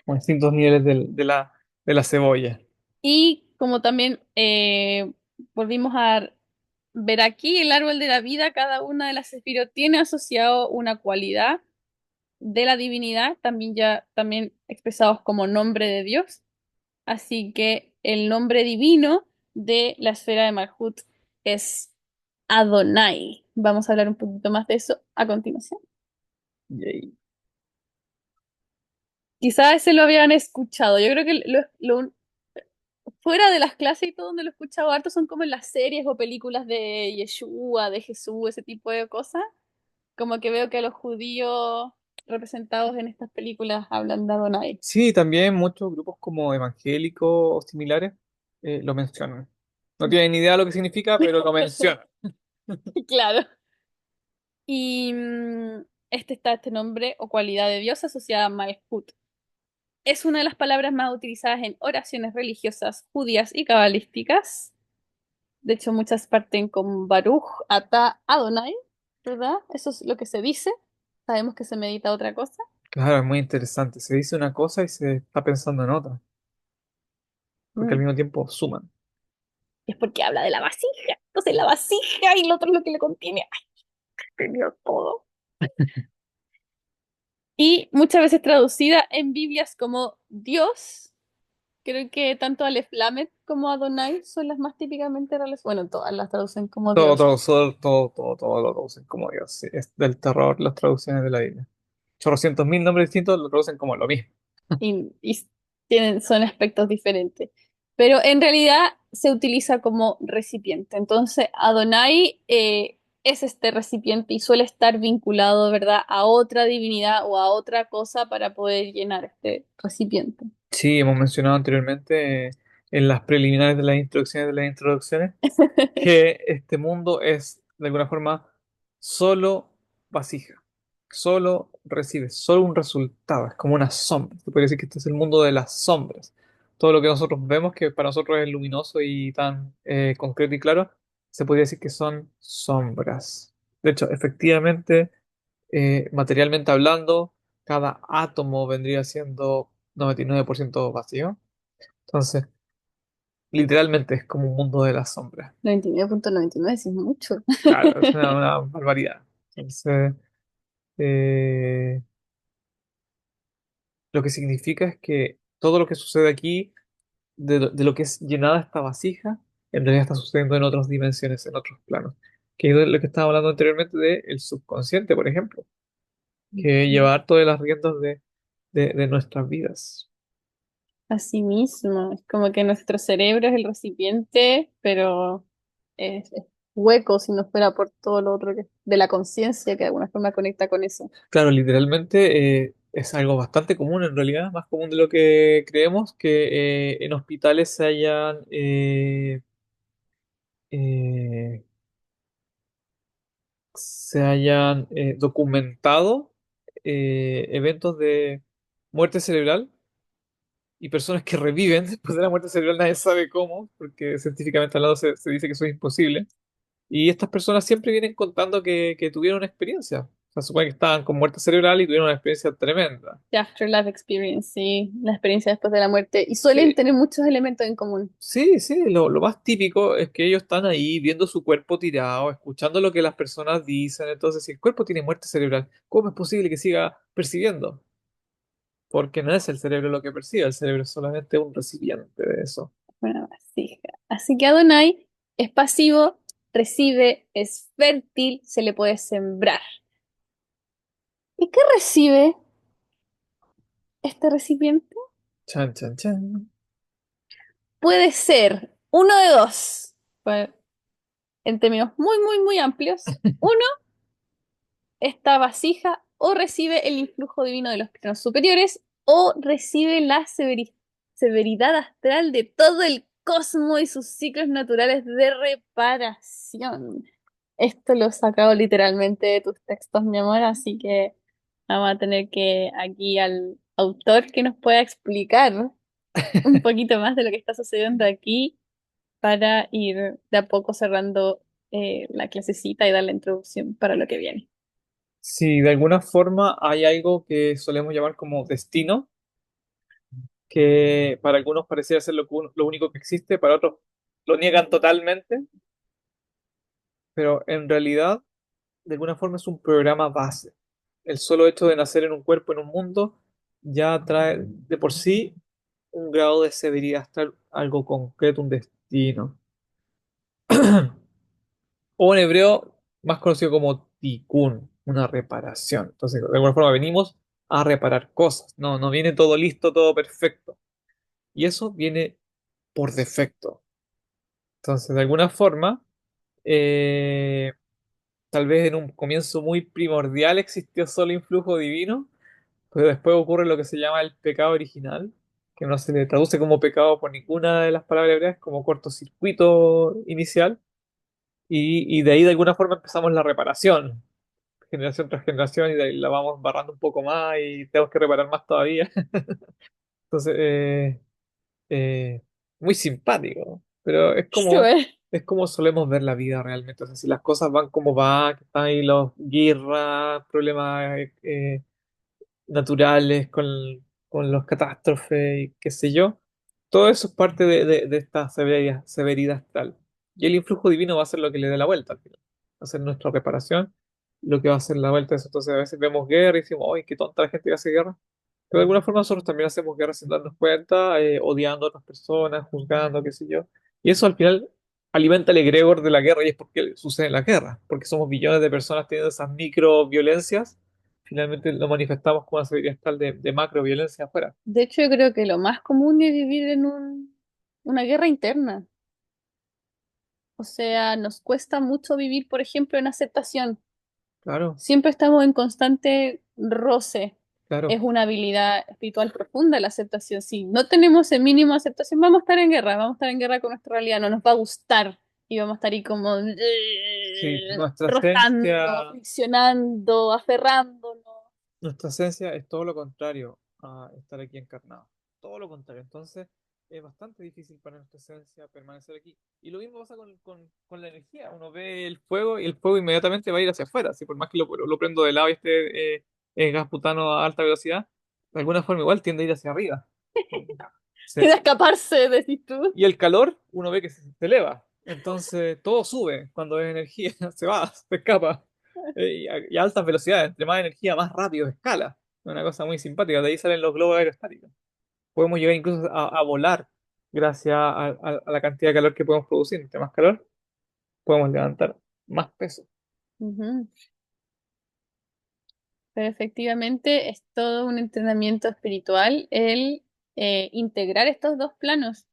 con distintos niveles de la cebolla. Y como también volvimos a ver aquí el árbol de la vida, cada una de las sefirot tiene asociado una cualidad de la divinidad, también ya también expresados como nombre de Dios. Así que el nombre divino de la esfera de Malhut es Adonai. Vamos a hablar un poquito más de eso a continuación. Yay. Quizás ese lo habían escuchado. Yo creo que fuera de las clases y todo donde lo he escuchado harto son como en las series o películas de Yeshua, de Jesús, ese tipo de cosas. Como que veo que los judíos representados en estas películas hablan de Adonai. Sí, también muchos grupos como evangélicos o similares lo mencionan. No tienen ni idea de lo que significa, pero lo mencionan. Claro. Y este está este nombre o cualidad de Dios asociada a Malhut. Es una de las palabras más utilizadas en oraciones religiosas judías y cabalísticas. De hecho, muchas parten con Baruch Ata Adonai, ¿verdad? Eso es lo que se dice. Sabemos que se medita otra cosa. Claro, es muy interesante. Se dice una cosa y se está pensando en otra, porque al Mm. mismo tiempo suman. Y es porque habla de la vasija. Entonces, la vasija y lo otro es lo que le contiene. Ay, tenía todo. Y muchas veces traducida en Biblias como Dios. Creo que tanto Aleph Lamed como Adonai son las más típicamente relacionadas. Bueno, todas las traducen como Dios. Todo lo traducen como Dios. Sí, es del terror las traducciones de la Biblia. Chorrocientos mil nombres distintos lo traducen como lo mismo. Y tienen, son aspectos diferentes. Pero en realidad se utiliza como recipiente. Entonces, Adonai es este recipiente y suele estar vinculado, ¿verdad?, a otra divinidad o a otra cosa para poder llenar este recipiente. Sí, hemos mencionado anteriormente en las preliminares de las introducciones que este mundo es, de alguna forma, solo vasija, solo recibe, solo un resultado, es como una sombra. Se puede decir que este es el mundo de las sombras. Todo lo que nosotros vemos, que para nosotros es luminoso y tan concreto y claro, se podría decir que son sombras. De hecho, efectivamente, materialmente hablando, cada átomo vendría siendo 99% vacío. Entonces, literalmente es como un mundo de las sombras. 99.99 es mucho. Claro, es una barbaridad. Entonces, eh, lo que significa es que todo lo que sucede aquí, de lo que es llenada esta vasija, en realidad está sucediendo en otras dimensiones, en otros planos. Que es de lo que estaba hablando anteriormente del subconsciente, por ejemplo, que llevar todas las riendas de nuestras vidas. Así mismo, es como que nuestro cerebro es el recipiente, pero es hueco si no fuera por todo lo otro que, de la conciencia que de alguna forma conecta con eso. Claro, literalmente es algo bastante común en realidad, más común de lo que creemos, que en hospitales eh, se hayan documentado eventos de muerte cerebral y personas que reviven después de la muerte cerebral, nadie sabe cómo, porque científicamente hablando se dice que eso es imposible. Y estas personas siempre vienen contando que tuvieron una experiencia. O sea, supone que estaban con muerte cerebral y tuvieron una experiencia tremenda. The Afterlife Experience, sí, la experiencia después de la muerte. Y suelen Sí, tener muchos elementos en común. sí, sí, lo más típico es que ellos están ahí viendo su cuerpo tirado, escuchando lo que las personas dicen. Entonces, si el cuerpo tiene muerte cerebral, ¿cómo es posible que siga percibiendo? Porque no es el cerebro lo que percibe, el cerebro es solamente un recipiente de eso. Una vasija. Así que Adonai es pasivo, recibe, es fértil, se le puede sembrar. ¿Y qué recibe este recipiente? Chan, chan, chan. Puede ser uno de dos, pues, en términos muy, muy, muy amplios. Uno, esta vasija o recibe el influjo divino de los planos superiores o recibe la severidad astral de todo el cosmos y sus ciclos naturales de reparación. Esto lo he sacado literalmente de tus textos, mi amor, así que vamos a tener que aquí al autor que nos pueda explicar un poquito más de lo que está sucediendo aquí para ir de a poco cerrando la clasecita y dar la introducción para lo que viene. Si de alguna forma hay algo que solemos llamar como destino, que para algunos pareciera ser lo único que existe, para otros lo niegan totalmente, pero en realidad de alguna forma es un programa base. El solo hecho de nacer en un cuerpo, en un mundo, ya trae de por sí un grado de severidad astral, algo concreto, un destino. O en hebreo, más conocido como tikkun, una reparación. Entonces, de alguna forma venimos a reparar cosas. No, no viene todo listo, todo perfecto. Y eso viene por defecto. Entonces, de alguna forma, eh, tal vez en un comienzo muy primordial existió solo influjo divino, pero después ocurre lo que se llama el pecado original, que no se le traduce como pecado por ninguna de las palabras hebreas, como cortocircuito inicial, y de ahí de alguna forma empezamos la reparación, generación tras generación, y de ahí la vamos barrando un poco más y tenemos que reparar más todavía. Entonces, eh, muy simpático, pero Sure. es como solemos ver la vida realmente. O sea, si las cosas van como van, que están ahí los guerras, problemas naturales con los catástrofes y qué sé yo, todo eso es parte de esta severidad astral. Y el influjo divino va a ser lo que le dé la vuelta al final. Va a ser nuestra reparación lo que va a hacer la vuelta de eso. Entonces a veces vemos guerra y decimos, ¡ay, qué tonta la gente que hace guerra! Pero de alguna forma nosotros también hacemos guerra sin darnos cuenta, odiando a otras personas, juzgando, qué sé yo. Y eso al final alimenta el egregor de la guerra y es porque sucede en la guerra, porque somos billones de personas teniendo esas micro violencias, finalmente lo manifestamos como una severidad tal de macro violencia afuera. De hecho, yo creo que lo más común es vivir en una guerra interna. O sea, nos cuesta mucho vivir, por ejemplo, en aceptación. Claro, Siempre estamos en constante roce. claro. Es una habilidad espiritual profunda la aceptación. Si no tenemos el mínimo de aceptación, vamos a estar en guerra, vamos a estar en guerra con nuestra realidad, no nos va a gustar y vamos a estar ahí como Sí, nuestra rozando, esencia, friccionando, aferrándonos. nuestra esencia es todo lo contrario a estar aquí encarnado. Todo lo contrario. Entonces, es bastante difícil para nuestra esencia permanecer aquí. Y lo mismo pasa con la energía. Uno ve el fuego y el fuego inmediatamente va a ir hacia afuera. Así por más que lo prendo de lado y este gas butano a alta velocidad, de alguna forma igual tiende a ir hacia arriba. Y de Se- escaparse, decís tú. y el calor, uno ve que se eleva. Entonces, todo sube cuando es energía, se va, se escapa. Y a altas velocidades, entre más energía, más rápido escala. Es una cosa muy simpática. De ahí salen los globos aerostáticos. Podemos llegar incluso a volar gracias a la cantidad de calor que podemos producir. Entre más calor, podemos levantar más peso. Ujú. Pero efectivamente es todo un entrenamiento espiritual el integrar estos dos planos,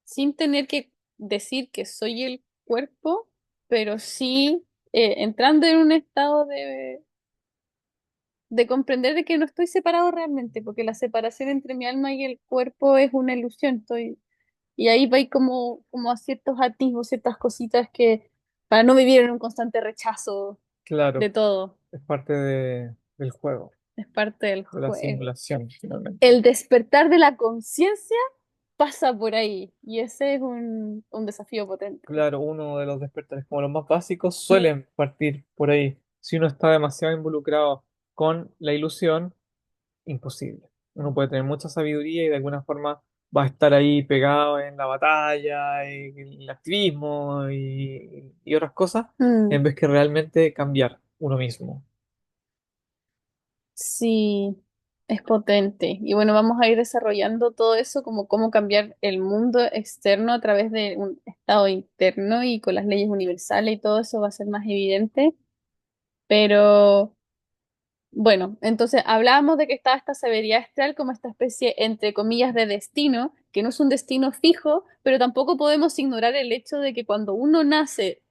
sin tener que decir que soy el cuerpo, pero sí entrando en un estado de comprender de que no estoy separado realmente, porque la separación entre mi alma y el cuerpo es una ilusión. Y ahí va como a ciertos atisbos, ciertas cositas que para no vivir en un constante rechazo de Claro, todo. es parte del juego. es parte del de la juego. simulación, finalmente. El despertar de la conciencia pasa por ahí y ese es un desafío potente. Claro, uno de los despertares como los más básicos Mm, suelen partir por ahí. Si uno está demasiado involucrado con la ilusión, imposible. Uno puede tener mucha sabiduría y de alguna forma va a estar ahí pegado en la batalla, en el activismo y otras cosas, mm, en vez que realmente cambiar uno mismo. sí, es potente. Y bueno, vamos a ir desarrollando todo eso, como cómo cambiar el mundo externo a través de un estado interno y con las leyes universales y todo eso va a ser más evidente. Pero bueno, entonces hablábamos de que estaba esta severidad astral como esta especie, entre comillas, de destino, que no es un destino fijo, pero tampoco podemos ignorar el hecho de que cuando uno nace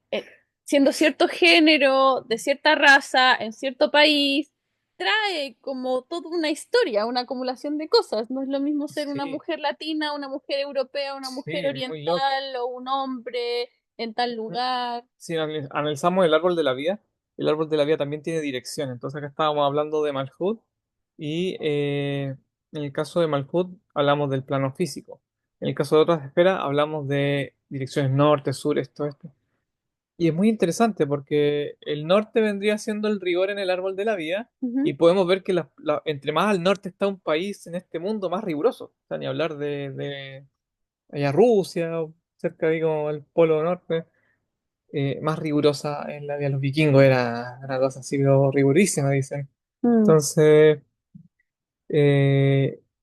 siendo cierto género, de cierta raza, en cierto país, trae como toda una historia, una acumulación de cosas. No es lo mismo ser una Sí, mujer latina, una mujer europea, una sí, mujer es muy loco. oriental o un hombre en tal lugar. Si analizamos el árbol de la vida, el árbol de la vida también tiene dirección. Entonces acá estábamos hablando de Malhut y en el caso de Malhut hablamos del plano físico. En el caso de otras esferas hablamos de direcciones norte, sur, esto, esto. Y es muy interesante porque el norte vendría siendo el rigor en el árbol de la vida y Ujú, podemos ver que entre más al norte está un país en este mundo, más riguroso. O sea, ni hablar de allá Rusia, o cerca de ahí como el polo norte más rigurosa en la vida de los vikingos, era una cosa así, pero rigurísima, dicen. mm, Entonces,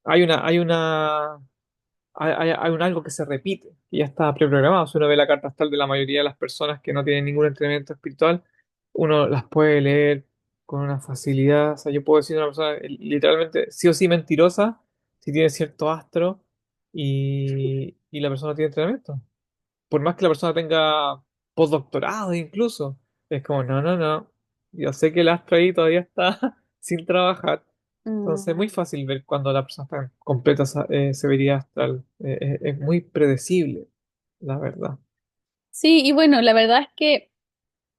hay un algo que se repite, que ya está preprogramado. Si uno ve la carta astral de la mayoría de las personas que no tienen ningún entrenamiento espiritual, uno las puede leer con una facilidad. O sea, yo puedo decir a una persona literalmente sí o sí mentirosa si tiene cierto astro y la persona no tiene entrenamiento por más que la persona tenga postdoctorado incluso, es como, no, no, no, yo sé que el astro ahí todavía está sin trabajar, entonces mm. es muy fácil ver cuando la persona está en completa severidad astral. Es muy predecible, la verdad. Sí, y bueno, la verdad es que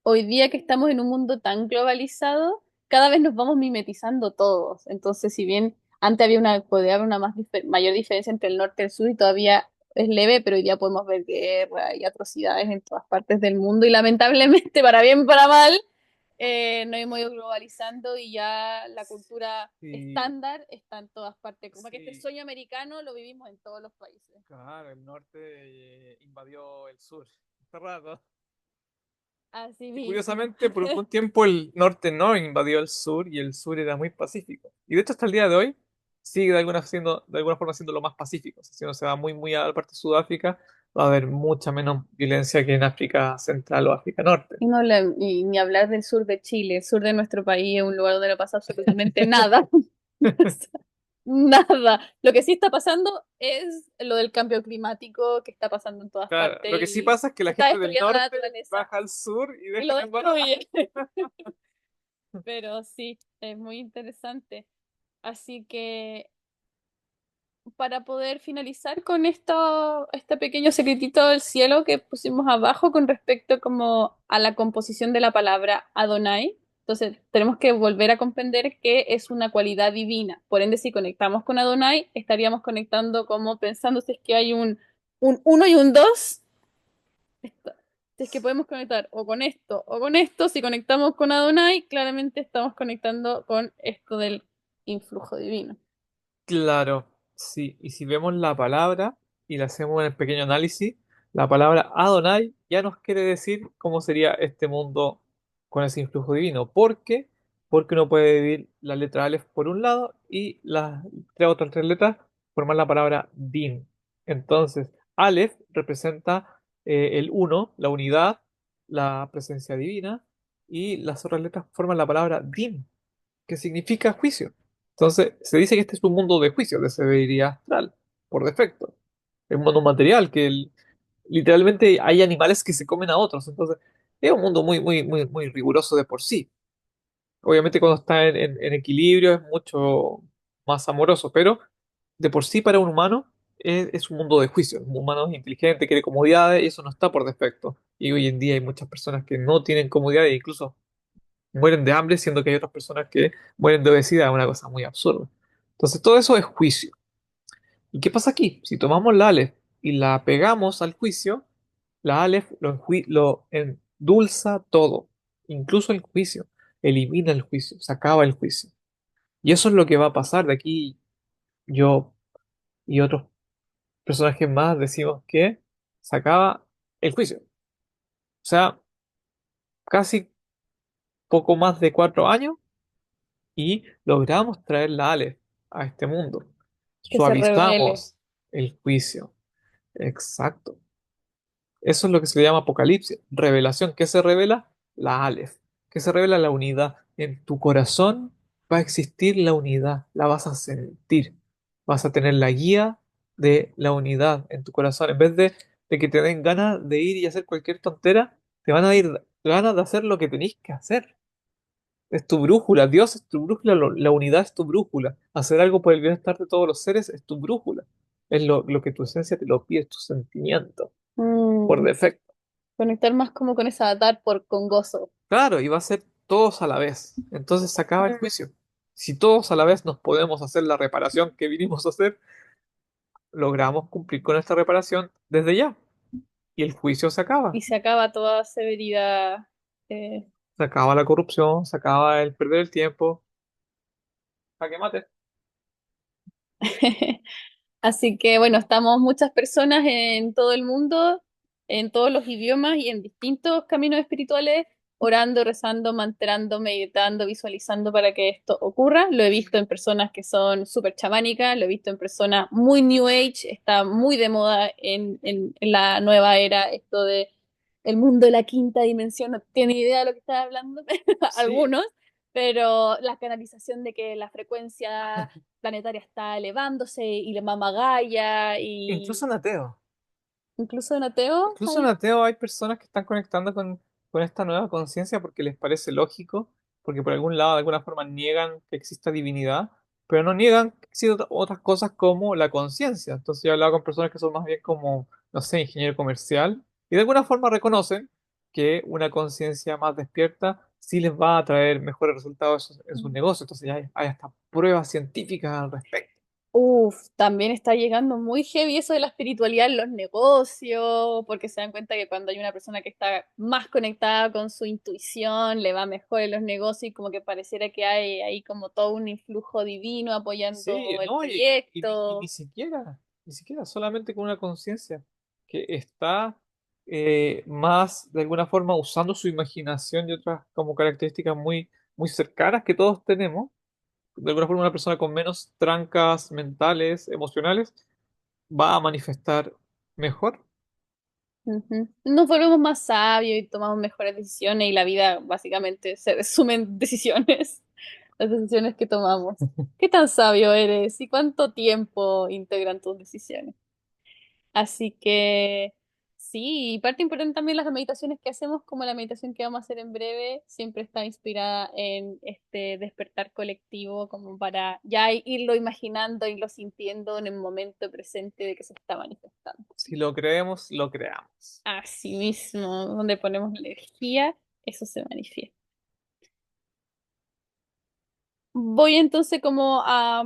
hoy día que estamos en un mundo tan globalizado, cada vez nos vamos mimetizando todos. Entonces, si bien antes podía haber una mayor diferencia entre el norte y el sur y todavía es leve, pero hoy día podemos ver guerra y atrocidades en todas partes del mundo y lamentablemente, para bien o para mal, nos hemos ido globalizando y ya la cultura Sí, estándar está en todas partes. Como que este sí, sueño americano lo vivimos en todos los países. claro, el norte invadió el sur. Hace rato. Así Y mismo. curiosamente, por un buen tiempo el norte no invadió el sur y el sur era muy pacífico. Y de hecho, hasta el día de hoy sigue de alguna forma siendo lo más pacífico. O sea, si uno se va muy, muy a la parte de Sudáfrica, va a haber mucha menos violencia que en África Central o África Norte. Y no y ni hablar del sur de Chile. El sur de nuestro país es un lugar donde no pasa absolutamente nada. Nada. Lo que sí está pasando es lo del cambio climático que está pasando en todas Claro, partes lo que sí y pasa es que la está gente del destruyendo la norte naturaleza baja al sur y y deja lo la embarrada. destruye. Pero sí, es muy interesante. Así que para poder finalizar con este pequeño secretito del cielo que pusimos abajo con respecto como a la composición de la palabra Adonai. Entonces, tenemos que volver a comprender que es una cualidad divina. Por ende, si conectamos con Adonai, estaríamos conectando como pensando si es que hay un uno y un 2. Si es que podemos conectar o con esto o con esto, si conectamos con Adonai, claramente estamos conectando con esto del influjo divino. Claro, sí. Y si vemos la palabra y la hacemos en el pequeño análisis, la palabra Adonai ya nos quiere decir cómo sería este mundo con ese influjo divino. ¿Por qué? Porque uno puede dividir la letra Aleph por un lado y las otras tres letras formar la palabra Din. Entonces, Aleph representa el uno, la unidad, la presencia divina, y las otras letras forman la palabra Din, que significa juicio. Entonces, se dice que este es un mundo de juicio, de severidad astral, por defecto. Es un mundo material, literalmente hay animales que se comen a otros. Entonces, es un mundo muy, muy, muy, muy riguroso de por sí. Obviamente, cuando está en equilibrio es mucho más amoroso, pero de por sí para un humano es un mundo de juicio. Un humano es inteligente, quiere comodidades y eso no está por defecto. Y hoy en día hay muchas personas que no tienen comodidades, incluso mueren de hambre, siendo que hay otras personas que mueren de obesidad, una cosa muy absurda. Entonces, todo eso es juicio. ¿Y qué pasa aquí? Si tomamos la Aleph y la pegamos al juicio, la Aleph lo endulza todo, incluso el juicio, elimina el juicio, se acaba el juicio. Y eso es lo que va a pasar de aquí. Yo y otros personajes más decimos que se acaba el juicio. O sea, casi poco más de 4 años y logramos traer la Aleph a este mundo. Que se revele. Suavizamos el juicio. Exacto. Eso es lo que se le llama apocalipsis, revelación. ¿Qué se revela? La Aleph. ¿Qué se revela? La unidad. En tu corazón va a existir la unidad, la vas a sentir. Vas a tener la guía de la unidad en tu corazón. En vez de que te den ganas de ir y hacer cualquier tontera, te van a ir ganas de hacer lo que tenéis que hacer. Es tu brújula, Dios es tu brújula, la unidad es tu brújula. Hacer algo por el bienestar de todos los seres es tu brújula. Es lo que tu esencia te lo pide, es tu sentimiento, por Mm, defecto. conectar más como con ese avatar con gozo. Claro, y va a ser todos a la vez. Entonces se acaba el juicio. Si todos a la vez nos podemos hacer la reparación que vinimos a hacer, logramos cumplir con esta reparación desde ya. Y el juicio se acaba. Y se acaba toda severidad. eh, Se acaba la corrupción, se acaba el perder el tiempo. ¿Para qué mate? Así que bueno, estamos muchas personas en todo el mundo, en todos los idiomas y en distintos caminos espirituales, orando, rezando, mantrando, meditando, visualizando para que esto ocurra. Lo he visto en personas que son súper chamánicas, lo he visto en personas muy New Age, está muy de moda en la nueva era esto de el mundo de la quinta dimensión. No tiene idea de lo que estás hablando, Sí, algunos, pero la canalización de que la frecuencia planetaria está elevándose y la mama Gaia incluso y en ateo. incluso en ateo Incluso en hay... ateo hay personas que están conectando con esta nueva conciencia porque les parece lógico, porque por algún lado, de alguna forma, niegan que exista divinidad, pero no niegan que existan otras cosas como la conciencia. Entonces yo he hablado con personas que son más bien como, no sé, ingeniero comercial, y de alguna forma reconocen que una conciencia más despierta sí les va a traer mejores resultados en sus negocios. Entonces ya hay hasta pruebas científicas al respecto. Uf, también está llegando muy heavy eso de la espiritualidad en los negocios, porque se dan cuenta que cuando hay una persona que está más conectada con su intuición, le va mejor en los negocios y como que pareciera que hay ahí como todo un influjo divino Sí, apoyando el no, y proyecto. ni siquiera, solamente con una conciencia que está más de alguna forma usando su imaginación y otras como características muy, muy cercanas que todos tenemos. De alguna forma, una persona con menos trancas mentales, emocionales, va a manifestar mejor. Ujú. Nos volvemos más sabios y tomamos mejores decisiones y la vida básicamente se resume en decisiones, las decisiones que tomamos. ¿Qué tan sabio eres y cuánto tiempo integran tus decisiones? Así que sí, y parte importante también las meditaciones que hacemos, como la meditación que vamos a hacer en breve, siempre está inspirada en este despertar colectivo, como para ya irlo imaginando, irlo sintiendo en el momento presente de que se está manifestando. Si lo creemos, lo creamos. Así mismo, donde ponemos la energía, eso se manifiesta. Voy entonces como a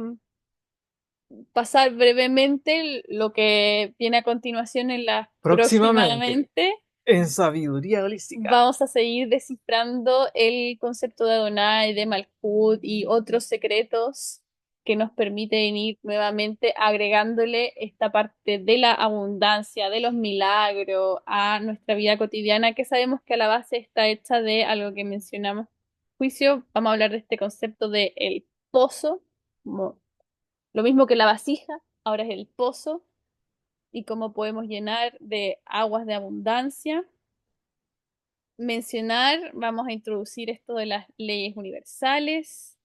pasar brevemente lo que viene a continuación en la Próximamente, próximamente. en Sabiduría Holística. Vamos a seguir descifrando el concepto de Adonai, de Malkut y otros secretos que nos permiten ir nuevamente agregándole esta parte de la abundancia, de los milagros a nuestra vida cotidiana, que sabemos que a la base está hecha de algo que mencionamos, juicio. Vamos a hablar de este concepto de el pozo, como lo mismo que la vasija, ahora es el pozo, y cómo podemos llenar de aguas de abundancia. Mencionar, vamos a introducir esto de las leyes universales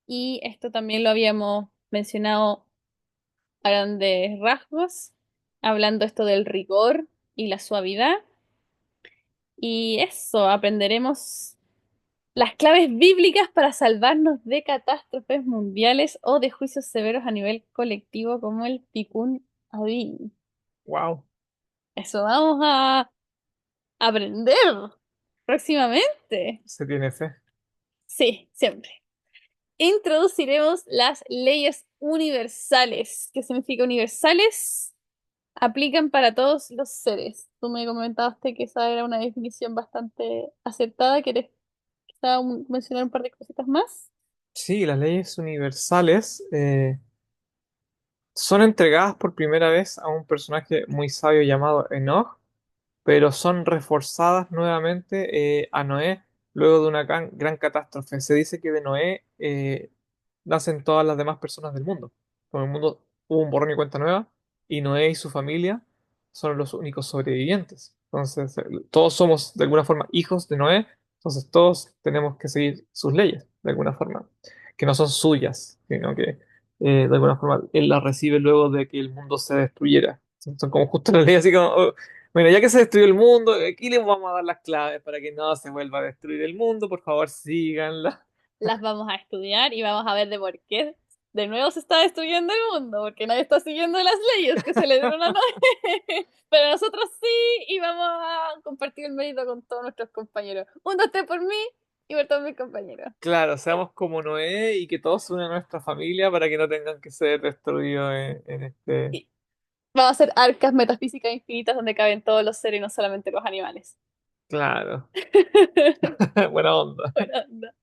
y esto también lo habíamos mencionado a grandes rasgos, hablando esto del rigor y la suavidad. Y eso, aprenderemos las claves bíblicas para salvarnos de catástrofes mundiales o de juicios severos a nivel colectivo como el Tikkun Adin. Wow, Eso vamos a aprender próximamente. se tiene fe. Sí, siempre. Introduciremos las leyes universales. ¿Qué significa universales? Aplican para todos los seres. Tú me comentaste que esa era una definición bastante acertada. ¿Quieres quizá mencionar un par de cositas más? Sí, las leyes universales son entregadas por primera vez a un personaje muy sabio llamado Enoch, pero son reforzadas nuevamente a Noé luego de una gran catástrofe. Se dice que de Noé nacen todas las demás personas del mundo. Como el mundo hubo un borrón y cuenta nueva, y Noé y su familia son los únicos sobrevivientes. Entonces, todos somos de alguna forma hijos de Noé, entonces todos tenemos que seguir sus leyes, de alguna forma, que no son suyas, sino que de alguna forma él las recibe luego de que el mundo se destruyera. Son como justo las leyes así como, oh, bueno, ya que se destruyó el mundo, aquí les vamos a dar las claves para que no se vuelva a destruir el mundo, por favor síganla. Las vamos a estudiar y vamos a ver de por qué de nuevo se está destruyendo el mundo, porque nadie está siguiendo las leyes que se le dieron a Noé. Pero nosotros sí, y vamos a compartir el mérito con todos nuestros compañeros. Un, dos, tres por mí y por todos mis compañeros. Claro, seamos como Noé y que todos se unan a nuestra familia para que no tengan que ser destruidos en este... Y vamos a hacer arcas metafísicas infinitas donde caben todos los seres y no solamente los animales. Claro, buena onda. Buena onda.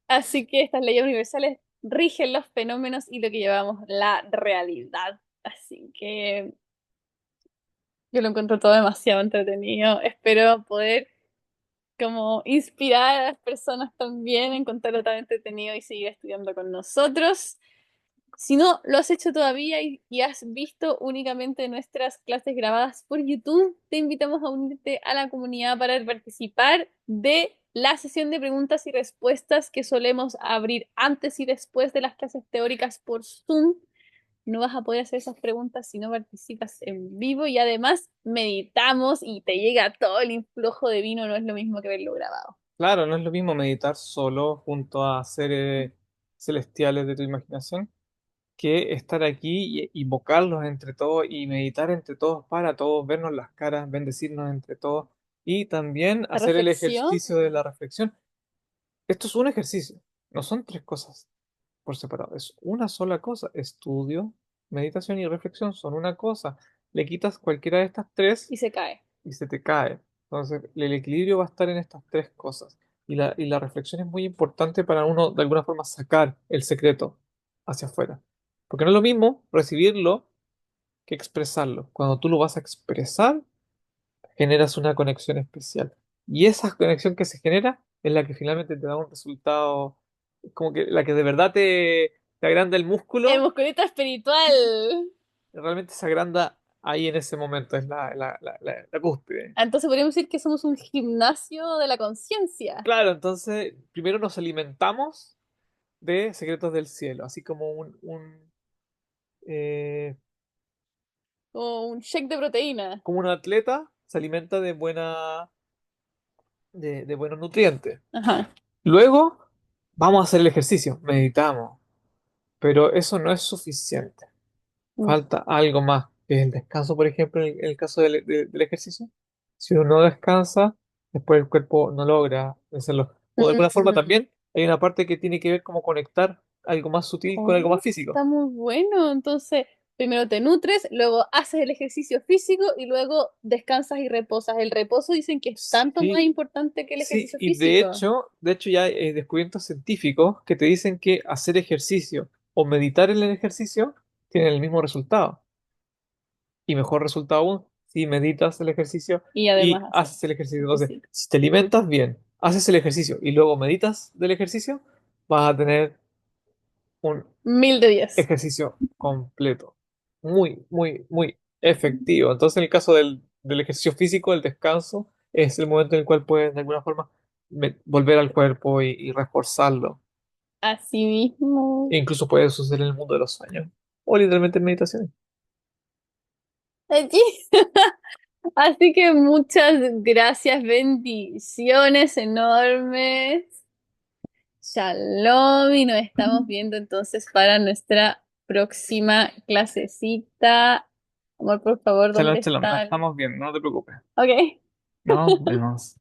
Así que estas leyes universales rigen los fenómenos y lo que llamamos la realidad. Así que yo lo encuentro todo demasiado entretenido. Espero poder como inspirar a las personas también, encontrarlo tan entretenido y seguir estudiando con nosotros. Si no lo has hecho todavía y has visto únicamente nuestras clases grabadas por YouTube, te invitamos a unirte a la comunidad para participar de la sesión de preguntas y respuestas que solemos abrir antes y después de las clases teóricas por Zoom. No vas a poder hacer esas preguntas si no participas en vivo y además meditamos y te llega todo el influjo de vino, no es lo mismo que verlo grabado. Claro, no es lo mismo meditar solo junto a seres celestiales de tu imaginación que estar aquí y invocarlos entre todos y meditar entre todos para todos, vernos las caras, bendecirnos entre todos y también La hacer el reflexión ejercicio de la reflexión. Esto es un ejercicio, no son tres cosas por separado, es una sola cosa. Estudio, meditación y reflexión son una cosa. Le quitas cualquiera de estas tres y se cae. y se te cae. Entonces, el equilibrio va a estar en estas tres cosas. Y la reflexión es muy importante para uno, de alguna forma, sacar el secreto hacia afuera. Porque no es lo mismo recibirlo que expresarlo. Cuando tú lo vas a expresar, generas una conexión especial. Y esa conexión que se genera es la que finalmente te da un resultado, como que la que de verdad te agranda el El músculo, musculito espiritual. realmente se agranda ahí en ese momento, es la cúspide. Entonces podríamos decir que somos un gimnasio de la conciencia, Claro, entonces primero nos alimentamos de secretos del cielo, así como eh, como un shake de proteína. como un atleta se alimenta de buenos nutrientes. Ajá. Luego vamos a hacer el ejercicio, meditamos, pero eso no es suficiente. Mm. Falta algo más, que es el descanso, por ejemplo, en el caso del ejercicio. Si uno no descansa, después el cuerpo no logra hacerlo. O de alguna forma Mm. también hay una parte que tiene que ver como conectar algo más sutil con algo Oh, más físico. está muy bueno. Entonces, primero te nutres, luego haces el ejercicio físico y luego descansas y reposas. El reposo dicen que es tanto más Sí, importante que el sí, ejercicio y de físico. hecho, de hecho ya hay descubrimientos científicos que te dicen que hacer ejercicio o meditar en el ejercicio tienen el mismo resultado. Y mejor resultado aún si meditas el ejercicio Y y además haces haces el ejercicio. Entonces, físico. si te alimentas bien, haces el ejercicio y luego meditas del ejercicio, vas a tener un 1000 de 10. ejercicio completo. Muy, muy, muy efectivo. Entonces, en el caso del ejercicio físico, el descanso es el momento en el cual puedes de alguna forma volver al cuerpo y reforzarlo. Así mismo. E incluso puede suceder en el mundo de los sueños o literalmente en meditación. Allí. Así que muchas gracias, bendiciones enormes. Shalom y nos estamos viendo entonces para nuestra próxima clasecita. Amor, por favor, Chalón, ¿dónde chalón, nos están? estamos viendo, no te preocupes. Ok. Nos vemos.